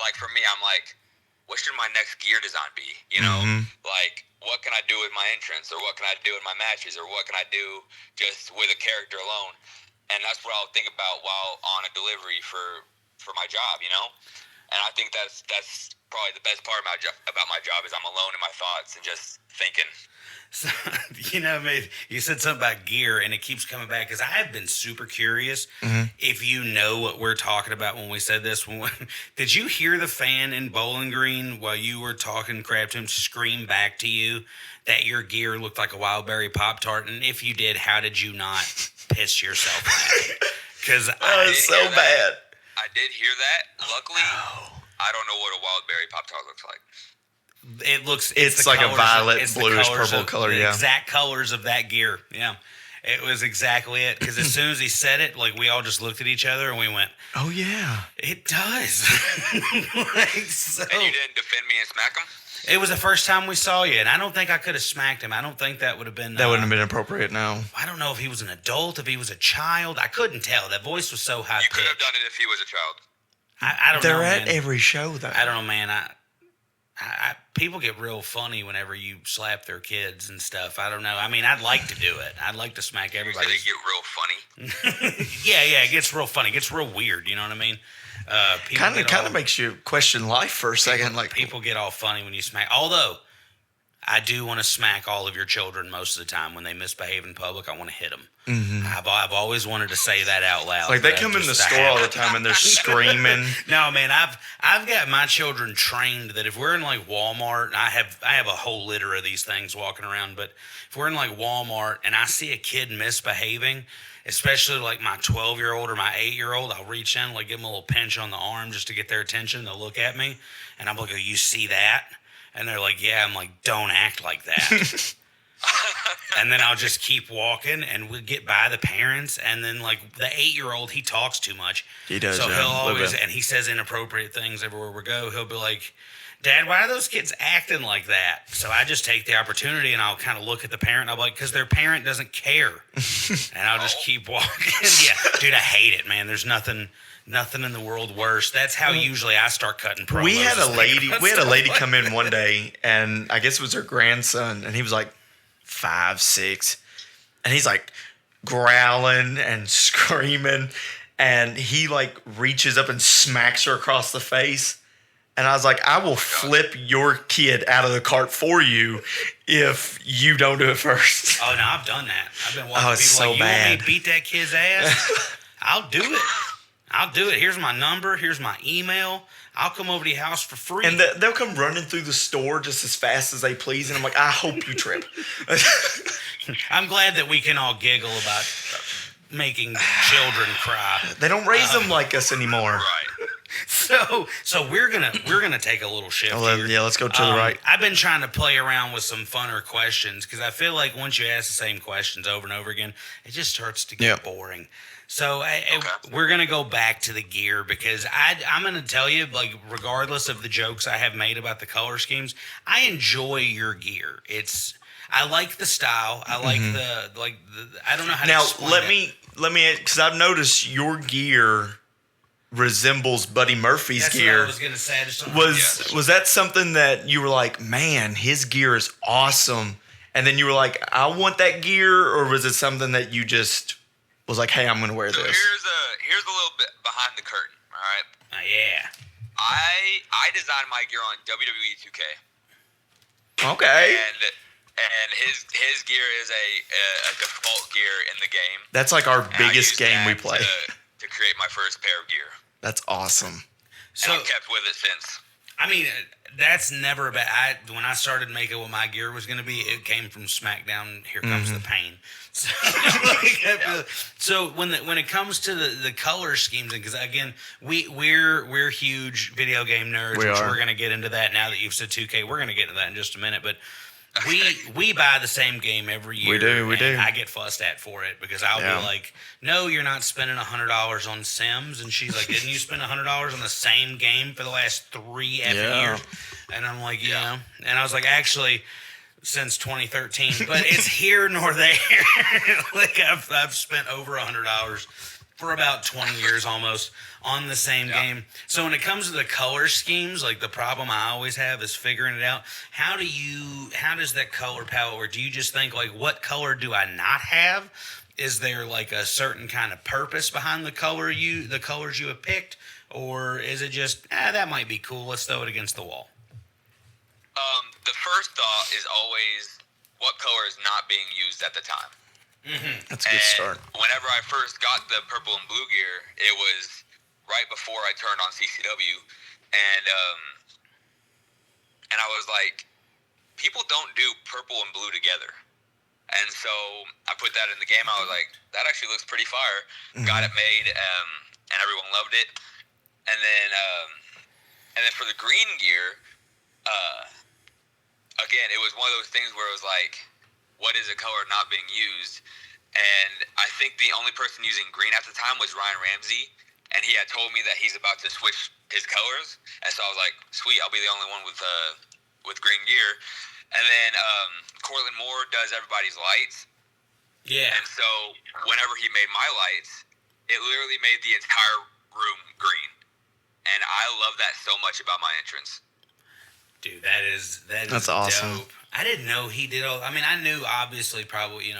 like for me, I'm like, what should my next gear design be? Like, what can I do with my entrance, or what can I do in my matches, or what can I do just with a character alone? And that's what I'll think about while on a delivery for my job, And I think that's probably the best part about my job is I'm alone in my thoughts and just thinking. So, man, you said something about gear, and it keeps coming back because I've been super curious if you know what we're talking about when we said this. Did you hear the fan in Bowling Green while you were talking crap to him scream back to you that your gear looked like a Wildberry Pop-Tart? And if you did, how did you not piss yourself off? Because it's so bad. I did hear that. Luckily, I don't know what a Wildberry Pop-Tart looks like. It's like colors, a violet, bluish purple color, the exact colors of that gear. Yeah. It was exactly it. Because as soon as he said it, like we all just looked at each other and we went, oh, yeah. It does. And you didn't defend me and smack him? It was the first time we saw you, and I don't think I could have smacked him. I don't think that would have been... That wouldn't have been appropriate, no. I don't know if he was an adult, if he was a child. I couldn't tell. That voice was so high-pitched. You could have done it if he was a child. I don't know, They're at man. every show, though. I don't know, man. People get real funny whenever you slap their kids and stuff. I don't know. I mean, I'd like to do it. I'd like to smack everybody. They get real funny. Yeah, it gets real funny. It gets real weird. You know what I mean? Kind of makes you question life for a second. Like people get all funny when you smack. Although I do want to smack all of your children most of the time when they misbehave in public. I want to hit them. I've always wanted to say that out loud. Like they come in the store all the time and they're screaming. No, man, I've got my children trained that if we're in like Walmart, I have a whole litter of these things walking around. But if we're in like Walmart and I see a kid misbehaving, especially like my 12-year-old or my 8-year-old, I'll reach in, like give them a little pinch on the arm just to get their attention. They'll look at me, and I'm like, "Oh, you see that?" And they're like, "Yeah." I'm like, "Don't act like that." And then I'll just keep walking, and we get by the parents, and then like the 8-year-old, he talks too much. He does. So yeah, he'll always, and he says inappropriate things everywhere we go. He'll be like, "Dad, why are those kids acting like that?" So I just take the opportunity and I'll kind of look at the parent. And I'll be like, because their parent doesn't care. And I'll just keep walking. Yeah, dude, I hate it, man. There's nothing in the world worse. That's how usually I start cutting promos. We had a lady come in one day, and I guess it was her grandson, and he was like 5, 6, and he's like growling and screaming, and he like reaches up and smacks her across the face. And I was like, I will flip your kid out of the cart for you if you don't do it first. Oh, no, I've done that. I've been watching people it's so like, you bad. want me to beat that kid's ass? I'll do it. I'll do it. Here's my number. Here's my email. I'll come over to your house for free. And they'll come running through the store just as fast as they please. And I'm like, I hope you trip. I'm glad that we can all giggle about making children cry. They don't raise them like us anymore. Right. So we're gonna take a little shift here. Yeah, let's go to the right. I've been trying to play around with some funner questions because I feel like once you ask the same questions over and over again, it just starts to get boring. So we're gonna go back to the gear because I'm gonna tell you, like, regardless of the jokes I have made about the color schemes, I enjoy your gear. I like the style. I like the I don't know how to explain it. let me because I've noticed your gear resembles Buddy Murphy's That's gear. what I was gonna say. I just don't know. Was that something that you were like, man, his gear is awesome, and then you were like, I want that gear, or was it something that you just was like, hey, I'm gonna wear So this? here's a little bit behind the curtain. All right. Yeah. I designed my gear on WWE 2K. Okay, And his gear is a default gear in the game. that's like our And I biggest used game we that play. to create my first pair of gear. That's awesome. So And I've kept with it since. I mean, that's never bad. When I started making what my gear was going to be, it came from SmackDown. Here comes the pain. So when it comes to the color schemes, because again, we're huge video game nerds, which are. we're going to get into that now that you've said 2K. We're going to get into that in just a minute, but. We buy the same game every year. We do. I get fussed at for it because I'll be like, "No, you're not spending $100 on Sims," and she's like, "Didn't you spend $100 on the same game for the last 3 effing years?" And I'm like, "Yeah." And I was like, "Actually, since 2013, but it's here nor there." Like I've spent over $100 for about 20 years almost on the same game. So when it comes to the color schemes, like the problem I always have is figuring it out. How does that color palette work? Do you just think like, what color do I not have? Is there like a certain kind of purpose behind the colors you have picked? Or is it just, that might be cool, let's throw it against the wall? The first thought is always what color is not being used at the time. That's a good start. Whenever I first got the purple and blue gear, it was right before I turned on CCW, and I was like, people don't do purple and blue together, and so I put that in the game. I was like, that actually looks pretty fire. Got it made, and everyone loved it. And then for the green gear, again, it was one of those things where it was like, what is a color not being used? And I think the only person using green at the time was Ryan Ramsey, and he had told me that he's about to switch his colors, and so I was like, sweet, I'll be the only one with green gear. And then Cortland Moore does everybody's lights, Yeah. and so whenever he made my lights, it literally made the entire room green, and I love that so much about my entrance. Dude, that's awesome. dope. I didn't know he did all. I mean, I knew obviously probably,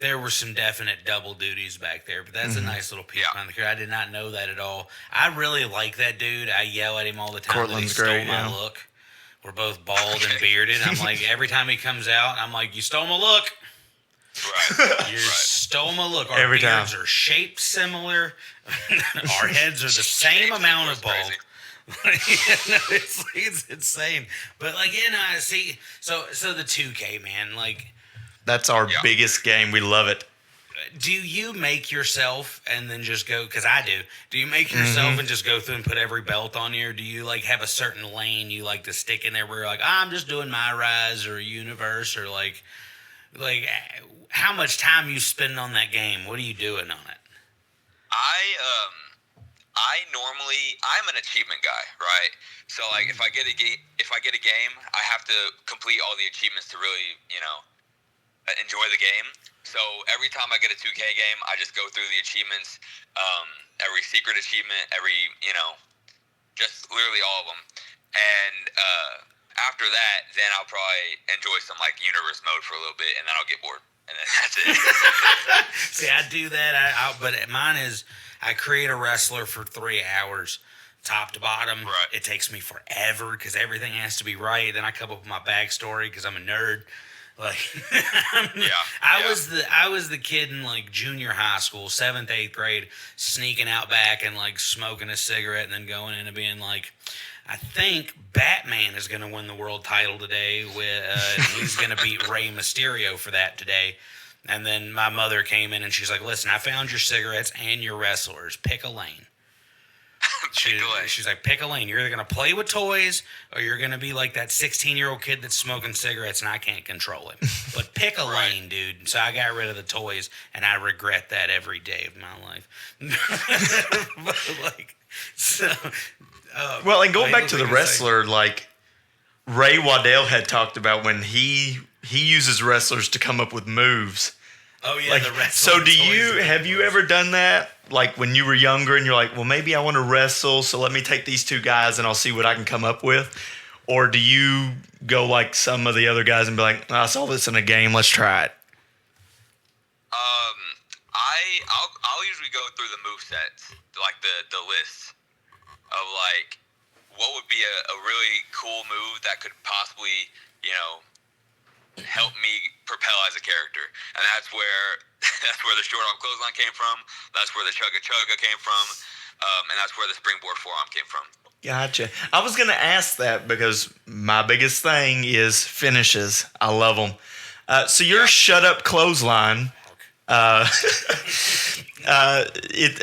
there were some definite double duties back there, but that's a nice little piece behind the curtain. I did not know that at all. I really like that dude. I yell at him all the time. Cortland's that he stole great, my look. We're both bald and bearded. I'm like, every time he comes out, I'm like, you stole my look. Right. You stole my look. Our Every time. beards are shaped similar. Our heads are the same amount of bald. It's insane. But like, I see. So the 2K, man, like, That's our biggest game. We love it. do you make yourself and then just go? Because I do. Do you make yourself and just go through and put every belt on you? Or do you like have a certain lane you like to stick in there where you're like, I'm just doing my Rise or Universe, or like how much time you spend on that game? What are you doing on it? I'm an achievement guy, right? So like if I get a game, I have to complete all the achievements to really, enjoy the game. So every time I get a 2K game, I just go through the achievements, every secret achievement, just literally all of them. And after that, then I'll probably enjoy some like universe mode for a little bit, and then I'll get bored, and then that's it. See, I do that. But mine is I create a wrestler for 3 hours, top to bottom. Right. It takes me forever because everything has to be right. Then I come up with my backstory because I'm a nerd. Like, Yeah. I was the kid in like junior high school, 7th, 8th grade, sneaking out back and like smoking a cigarette and then going in and being like, I think Batman is going to win the world title today. He's going to beat Rey Mysterio for that today. And then my mother came in and she's like, listen, I found your cigarettes and your wrestlers. Pick a lane. She's like, pick a lane. You're either going to play with toys or you're going to be like that 16-year-old kid that's smoking cigarettes and I can't control him. But pick a lane, dude. So I got rid of the toys and I regret that every day of my life. But like, so, Well, and going back to the wrestler, like Ray Waddell had talked about when he uses wrestlers to come up with moves. Oh yeah, Like, the wrestling. so have you ever done that? Like when you were younger and you're like, well, maybe I want to wrestle, so let me take these two guys and I'll see what I can come up with. Or do you go like some of the other guys and be like, I saw this in a game, let's try it? I'll usually go through the move sets, like the lists of like what would be a really cool move that could possibly, help me propel as a character. And that's where the short arm clothesline came from. That's where the chugga chugga came from. And that's where the springboard forearm came from. Gotcha. I was going to ask that because my biggest thing is finishes. I love them. So your shut up clothesline. I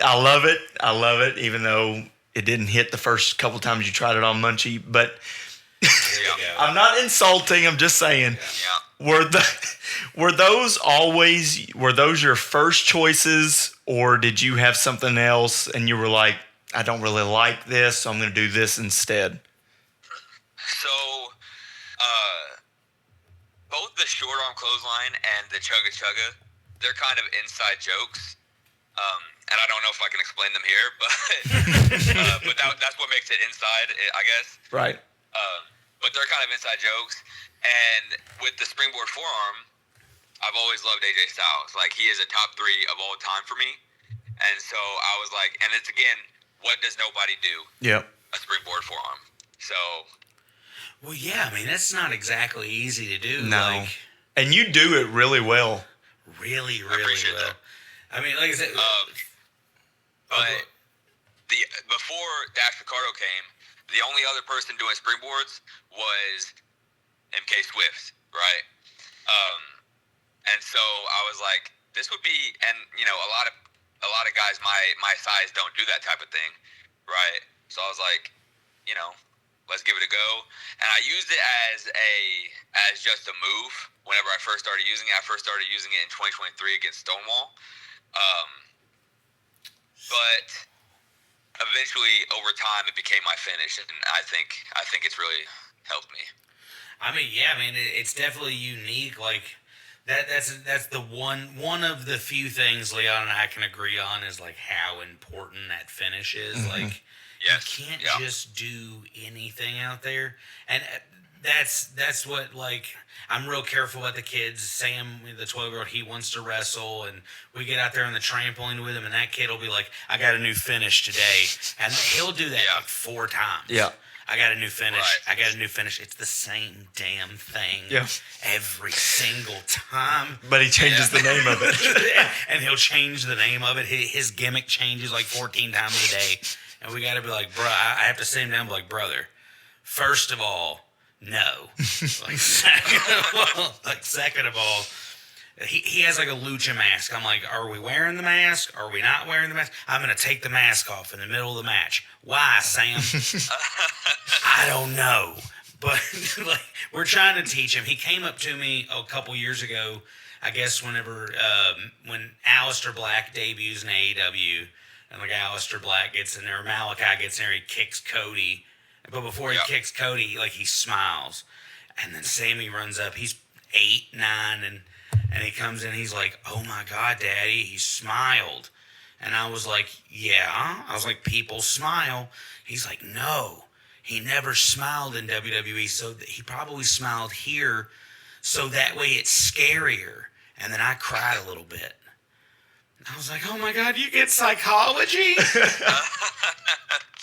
love it. I love it, even though it didn't hit the first couple times you tried it on Munchie. But I'm not insulting. I'm just saying. Yeah. Were those your first choices, or did you have something else and you were like, I don't really like this, so I'm going to do this instead? So, both the short arm clothesline and the chugga chugga, they're kind of inside jokes. And I don't know if I can explain them here, but that's what makes it inside, I guess. Right. But they're kind of inside jokes. And with the springboard forearm, I've always loved AJ Styles. Like, he is a top 3 of all time for me. And so I was like, and it's again, what does nobody do? Yep. A springboard forearm. So. Well, yeah, I mean, that's not exactly easy to do. No. And you do it really well. Really, I really appreciate well. that. I mean, like I said, But before Dash Ricardo came, the only other person doing springboards was MK Swift, right? And so I was like, this would be, and a lot of guys my size don't do that type of thing, right? So I was like, let's give it a go. And I used it as just a move whenever I first started using it. I first started using it in 2023 against Stonewall. But eventually, over time, it became my finish, and I think it's really helped me. I mean, yeah, man, it's definitely unique. Like that's the one of the few things Leon and I can agree on is like how important that finish is. Mm-hmm. Like, yes. You can't just do anything out there, and that's what, like, I'm real careful about the kids. Sam, the 12-year-old, he wants to wrestle, and we get out there on the trampoline with him, and that kid will be like, I got a new finish today. And he'll do that like 4 times. Yeah. I got a new finish. Right. I got a new finish. It's the same damn thing every single time. But he changes the name of it. And he'll change the name of it. His gimmick changes like 14 times a day. And we got to be like, bro, I have to sit him down and be like, brother, first of all, no. Second of all, he has like a lucha mask. I'm like, are we wearing the mask? Are we not wearing the mask? I'm going to take the mask off in the middle of the match. Why, Sam? I don't know. But like, we're trying to teach him. He came up to me a couple years ago, I guess when Aleister Black debuts in AEW, and like Aleister Black gets in there, Malachi gets in there, he kicks Cody. But before he kicks Cody, like, he smiles. And then Sammy runs up. He's 8, 9, and he comes in. He's like, oh, my God, Daddy, he smiled. And I was like, yeah. I was like, people smile. He's like, no, he never smiled in WWE. So he probably smiled here so that way it's scarier. And then I cried a little bit. I was like, oh, my God, you get psychology?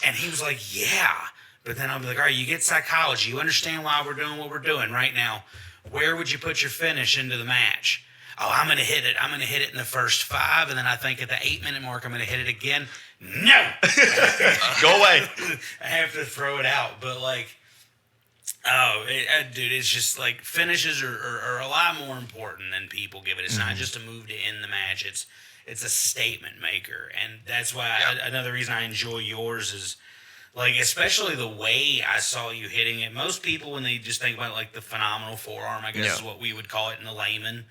And he was like, yeah. But then I'll be like, all right, you get psychology. You understand why we're doing what we're doing right now. where would you put your finish into the match? Oh, I'm going to hit it. I'm going to hit it in the first 5, and then I think at the 8-minute mark, I'm going to hit it again. No! Go away. I have to throw it out. But, like, dude, it's just like finishes are a lot more important than people give it. It's not just a move to end the match. It's a statement maker. And that's why another reason I enjoy yours is, like, especially the way I saw you hitting it. Most people, when they just think about, like, the phenomenal forearm, I guess is what we would call it in the layman.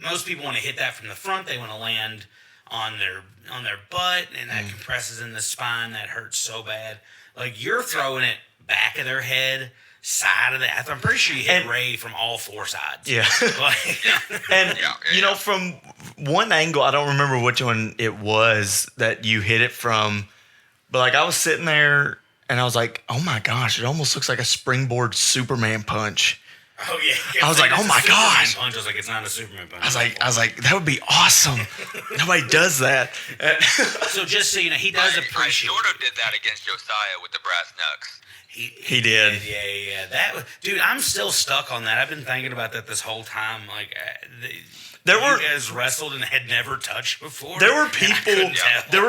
Most people want to hit that from the front. They want to land on their butt, and that compresses in the spine. That hurts so bad. Like, you're throwing it back of their head, side of the. I'm pretty sure you hit Ray from all 4 sides. Yeah. And, you know, from one angle, I don't remember which one it was that you hit it from, but, like, I was sitting there, and I was like, oh, my gosh, it almost looks like a springboard Superman punch. Oh, yeah. I was like, oh, my gosh. Punch. I was like, it's not a Superman punch. I was like, that would be awesome. Nobody does that. So just so you know, he does appreciate I sort of did that against Josiah with the brass knucks. He did. Yeah. That, dude, I'm still stuck on that. I've been thinking about that this whole time. Like, you guys wrestled and had never touched before. There were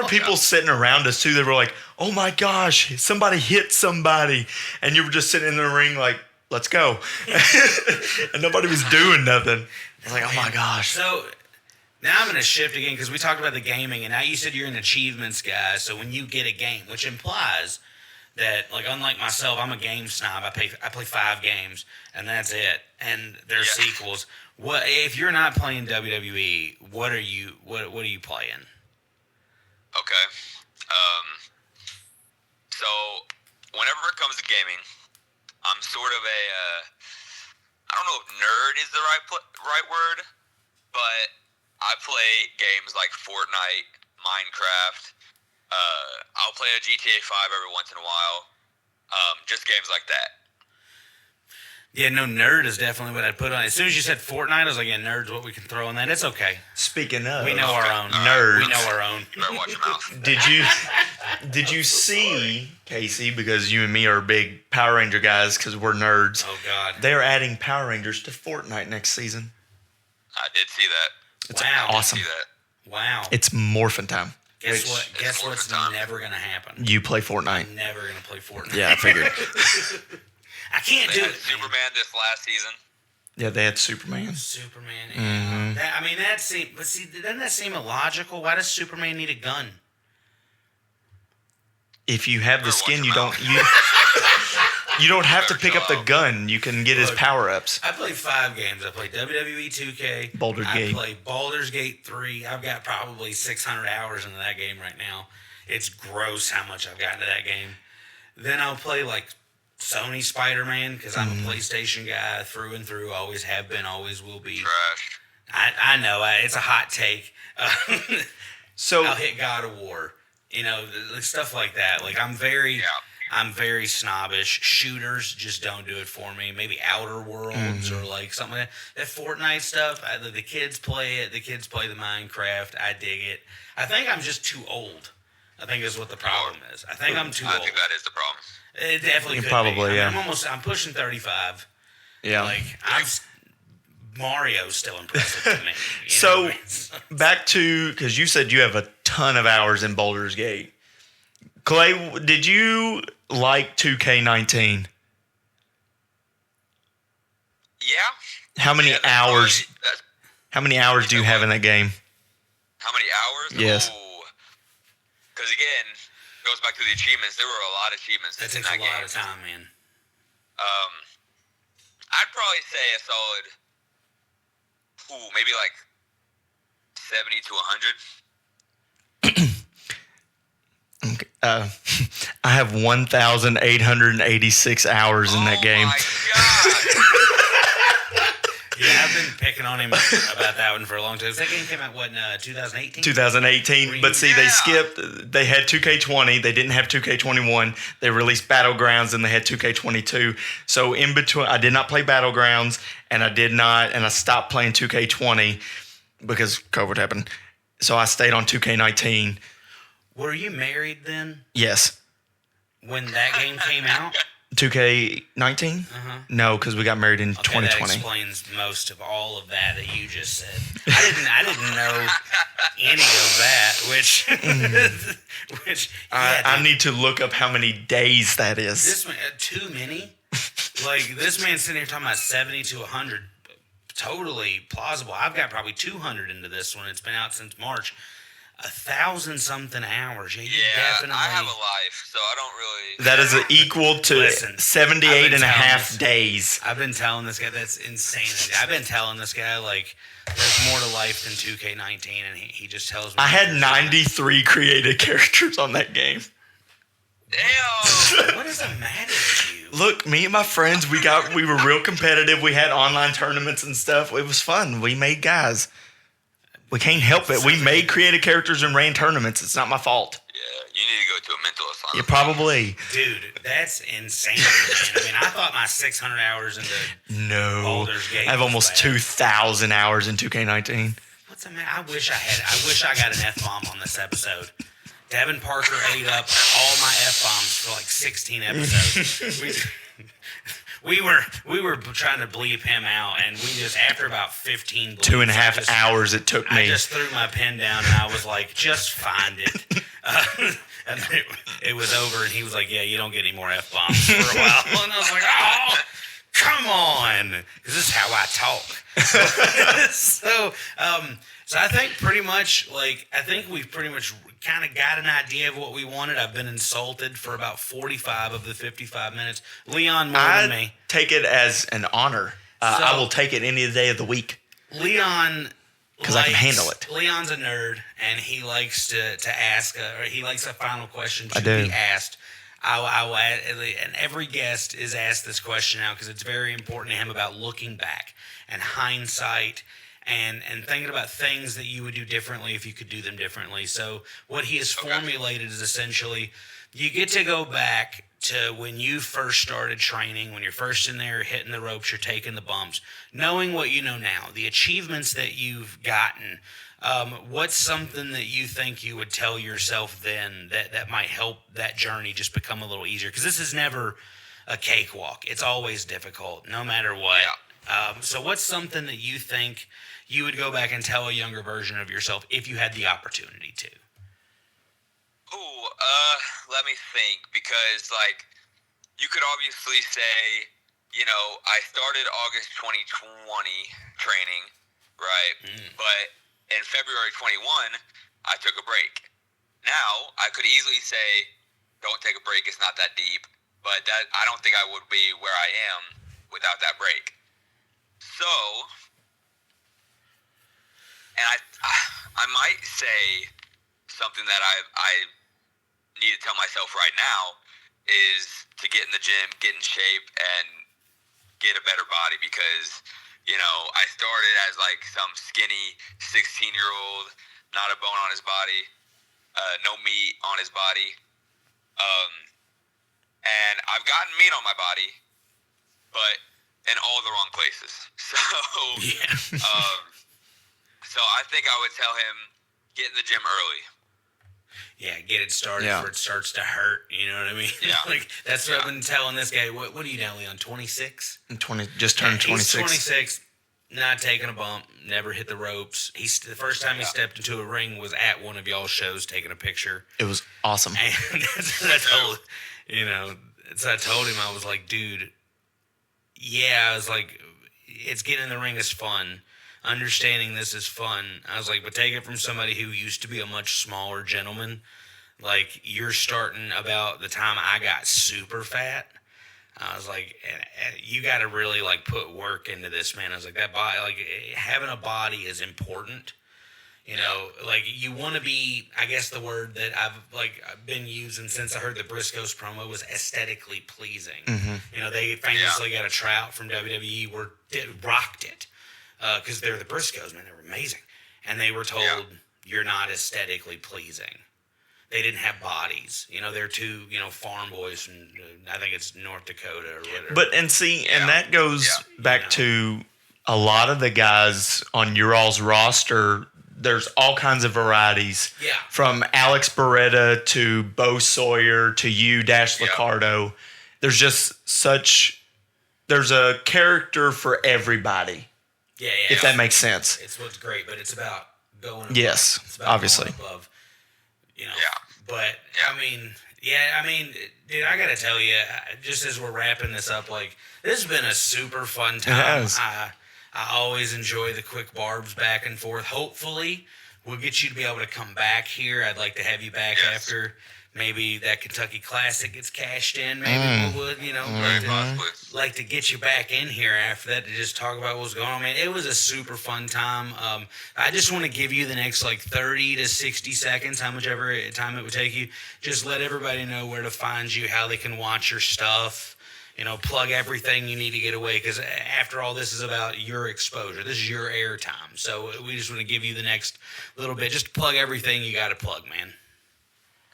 people sitting around us too. That were like, "Oh my gosh, somebody hit somebody," and you were just sitting in the ring like, "Let's go," and nobody was doing nothing. It's like, "Oh my gosh." So now I'm going to shift again because we talked about the gaming, and now you said you're an achievements guy. So when you get a game, which implies that, like, unlike myself, I'm a game snob. I play 5 games, and that's it. And there's sequels. What if you're not playing WWE? What are you playing? Okay. So whenever it comes to gaming, I'm sort of a I don't know if nerd is the right word, but I play games like Fortnite, Minecraft. I'll play a GTA 5 every once in a while. Just games like that. Yeah, no, nerd is definitely what I'd put on. As soon as you said Fortnite, I was like, yeah, nerd's what we can throw on that. It's okay. Speaking of, We know our own. nerds. We know our own. You better watch your mouth. Did you see, Casey, because you and me are big Power Ranger guys because we're nerds. Oh, God. They're adding Power Rangers to Fortnite next season. I did see that. It's Wow. awesome. See that. Wow. It's morphin' time. Guess what? Guess It's what's time. never going to happen? You play Fortnite. I'm never going to play Fortnite. Yeah, I figured. I can't They do had it. Superman this last season. Yeah, they had Superman. Superman. Mm-hmm. That seems. But see, doesn't that seem illogical? Why does Superman need a gun? If you have the Better skin, watch you your don't you don't have to Better pick up chill the out. gun. You can get his Look, power ups. I played 5 games. I played WWE 2K. Baldur's Gate. I played Baldur's Gate 3. I've got probably 600 hours into that game right now. It's gross how much I've gotten to that game. Then I'll play, like, Sony Spider-Man because I'm a PlayStation guy through and through. Always have been, always will be. Trash. I know. It's a hot take. So I'll hit God of War. You know, stuff like that. Like, I'm very snobbish. Shooters just don't do it for me. Maybe Outer Worlds or like something like that. That Fortnite stuff, the kids play it. The kids play the Minecraft. I dig it. I think I'm just too old. I think is what the problem is. I think I'm too I old. think that is the problem. It definitely could Probably, be. yeah. I'm pushing 35. yeah. Like, Mario's still impressive to me. You know So what I mean? back to, because you said you have a ton of hours in Baldur's Gate. Clay, did you like 2K19? Yeah. How many Yeah, that's hours? probably- that's- How many hours do you have in that game? How many hours? Yes. Because again, goes back to the achievements. There were a lot of achievements That in takes a that lot game. of time, man. I'd probably say a solid, maybe like 70 to 100. I have 1,886 hours in that game. Oh my god! Yeah, I've been picking on him about that one for a long time. That game came out, what, in 2018? 2018, but see, they skipped. They had 2K20. They didn't have 2K21. They released Battlegrounds, and they had 2K22. So in between, I did not play Battlegrounds, and I stopped playing 2K20 because COVID happened. So I stayed on 2K19. Were you married then Yes. when that game came out? 2K19? No, because we got married in Okay, 2020. that explains most of all of that you just said. I didn't know any of that, which I need to look up how many days that is. this man, too many. Like this man's sitting here talking about 70 to 100, totally plausible. I've got probably 200 into this one. It's been out since March. 1,000-something hours. Yeah, you definitely. I have a life, so I don't really. That is equal to Listen, 78 and a half this- days. I've been telling this guy that's insane. I've been telling this guy like there's more to life than 2K19, and he just tells me. I had 93 created characters on that game. Damn. What is the matter with you? Look, me and my friends, we were real competitive. We had online tournaments and stuff. It was fun. We made guys. We can't help it. We made creative characters and ran tournaments. It's not my fault. Yeah, you need to go to a mental asylum. You probably. Dude, that's insane, man. I mean, I thought my 600 hours into No. Baldur's Gate I have was almost bad. 2,000 hours in 2K19. What's the matter? I wish I got an F-bomb on this episode. Devin Parker ate up all my F-bombs for like 16 episodes. We were trying to bleep him out, and we just, after about 15 bleeps, 2.5 hours it took I me. just threw my pen down, and I was like, just find it. And then it was over, and he was like, yeah, you don't get any more F-bombs for a while. And I was like, oh, come on. Because this is how I talk. So I think pretty much, we've pretty much kind of got an idea of what we wanted. I've been insulted for about 45 of the 55 minutes. Leon more than I me. take it as an honor. I will take it any day of the week. Leon, 'Cause I can handle it. Leon's a nerd, and he likes to ask, or he likes a final question to I do. be asked. I will add, and every guest is asked this question now because it's very important to him about looking back and hindsight and thinking about things that you would do differently if you could do them differently. So what he has formulated is essentially you get to go back to when you first started training, when you're first in there hitting the ropes, you're taking the bumps, knowing what you know now, the achievements that you've gotten. What's something that you think you would tell yourself then that might help that journey just become a little easier? Because this is never a cakewalk. It's always difficult, no matter what. So what's something that you think you would go back and tell a younger version of yourself if you had the opportunity to? Ooh, let me think, because, like, you could obviously say, you know, I started August 2020 training, right? But in February 21, I took a break. Now, I could easily say, don't take a break, it's not that deep, but that I don't think I would be where I am without that break. So, and I might say something that I need to tell myself right now is to get in the gym, get in shape, and get a better body, because, you know, I started as like some skinny 16-year-old, not a bone on his body, no meat on his body, and I've gotten meat on my body, but in all the wrong places. So, so I think I would tell him, get in the gym early. Yeah, get it started Yeah. before it starts to hurt. You know what I mean? Yeah. Like that's what I've been telling this guy. What are you now, Leon? 26? Just turned 26. He's 26, not taking a bump, never hit the ropes. The first time he stepped into a ring was at one of y'all's shows, taking a picture. It was awesome. And that's what I told, so I told him, I was like, dude, yeah, I was like, it's getting in the ring is fun. Understanding this is fun. I was like, but take it from somebody who used to be a much smaller gentleman. Like, you're starting about the time I got super fat. I was like, you got to really like put work into this, man. I was like, that body, like having a body is important. You know, like you want to be, I guess the word that I've been using since I heard the Briscoes promo was aesthetically pleasing. You know, they famously got a tryout from WWE where rocked it. Because they're the Briscoes, man. They were amazing. And they were told, you're not aesthetically pleasing. They didn't have bodies. You know, they're two, farm boys from, I think it's North Dakota or whatever. But, and that goes back to a lot of the guys on your all's roster. There's all kinds of varieties. Yeah. From Alex Beretta to Bo Sawyer to you, Dash Licardo. there's just there's a character for everybody. Yeah. If that makes sense. It's what's great, but it's about going above. Yes, It's about obviously. going above, Yeah. But Yeah. I mean, dude, I gotta tell you, just as we're wrapping this up, like this has been a super fun time. has. I always enjoy the quick barbs back and forth. Hopefully, we'll get you to be able to come back here. I'd like to have you back Yes. after maybe that Kentucky Classic gets cashed in. Maybe we would, Very possibly. like to get you back in here after that to just talk about what's going on, man. It was a super fun time. I just want to give you the next like 30 to 60 seconds, how much ever time it would take you. Just let everybody know where to find you, how they can watch your stuff. Plug everything you need to get away, because after all, this is about your exposure. This is your airtime. So we just want to give you the next little bit. Just plug everything you got to plug, man.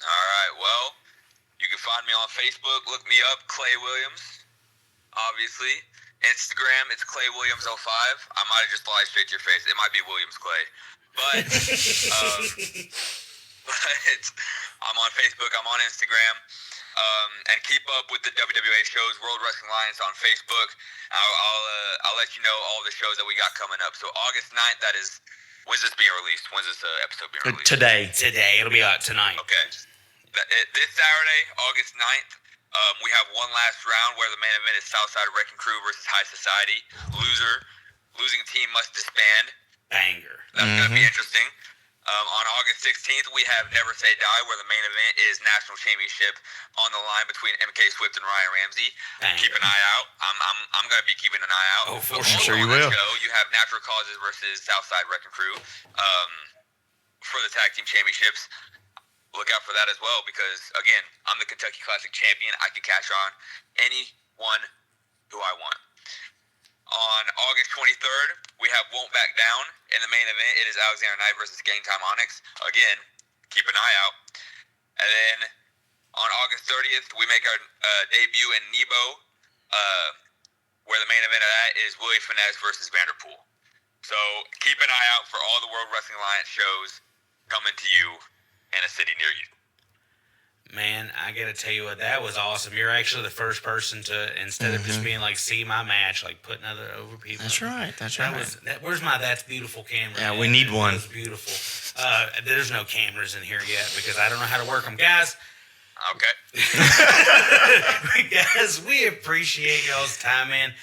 All right. Well, you can find me on Facebook. Look me up, Clay Williams. Obviously, Instagram, it's Clay Williams 05. I might have just lied straight to your face. It might be Williams Clay, but but I'm on Facebook. I'm on Instagram. And keep up with the WWA shows, World Wrestling Alliance on Facebook. I'll let you know all the shows that we got coming up. So August 9th, that is, when's this being released? When's this episode being released? Today. It'll be out tonight. Okay. This Saturday, August 9th, we have one last round where the main event is Southside Wrecking Crew versus High Society. Losing team must disband. Banger. That's going to be interesting. On August 16th, we have Never Say Die, where the main event is National Championship on the line between MK Swift and Ryan Ramsey. Banger. Keep an eye out. I'm going to be keeping an eye out. Oh, for Also sure you on will. that show, you have Natural Causes versus Southside Wrecking Crew for the tag team championships. Look out for that as well, because again, I'm the Kentucky Classic champion. I can cash on anyone who I want. On August 23rd, we have Won't Back Down. In the main event, it is Alexander Knight versus Game Time Onyx. Again, keep an eye out. And then on August 30th, we make our debut in Nebo, where the main event of that is Willie Finesse versus Vanderpool. So keep an eye out for all the World Wrestling Alliance shows coming to you in a city near you. Man, I gotta tell you what, that was awesome. You're actually the first person to, instead of just being like, see my match, like putting other over people. That's right. Where's my That's Beautiful camera? Yeah, at? we need That one. was beautiful. There's no cameras in here yet because I don't know how to work them. Guys, Okay. guys, we appreciate y'all's time, man.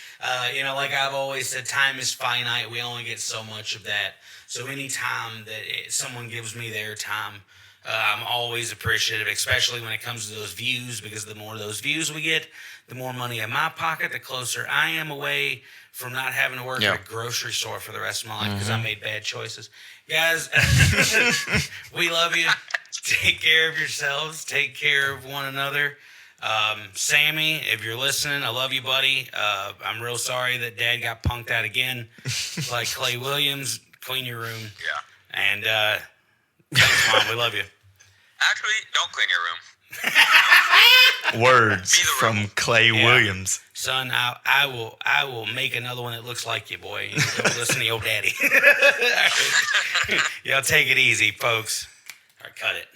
Like I've always said, time is finite. We only get so much of that. So any time that someone gives me their time, I'm always appreciative, especially when it comes to those views, because the more of those views we get, the more money in my pocket, the closer I am away from not having to work at a grocery store for the rest of my life because I made bad choices. Guys, we love you. Take care of yourselves. Take care of one another. Sammy, if you're listening, I love you, buddy. I'm real sorry that Dad got punked out again. Like Clay Williams, clean your room. Yeah. And thanks, Mom. We love you. Actually, don't clean your room. Words Be the from rebel. Clay Yeah. Williams. Son, I will make another one that looks like you, boy. You don't listen to your daddy. Y'all take it easy, folks. All right, cut it.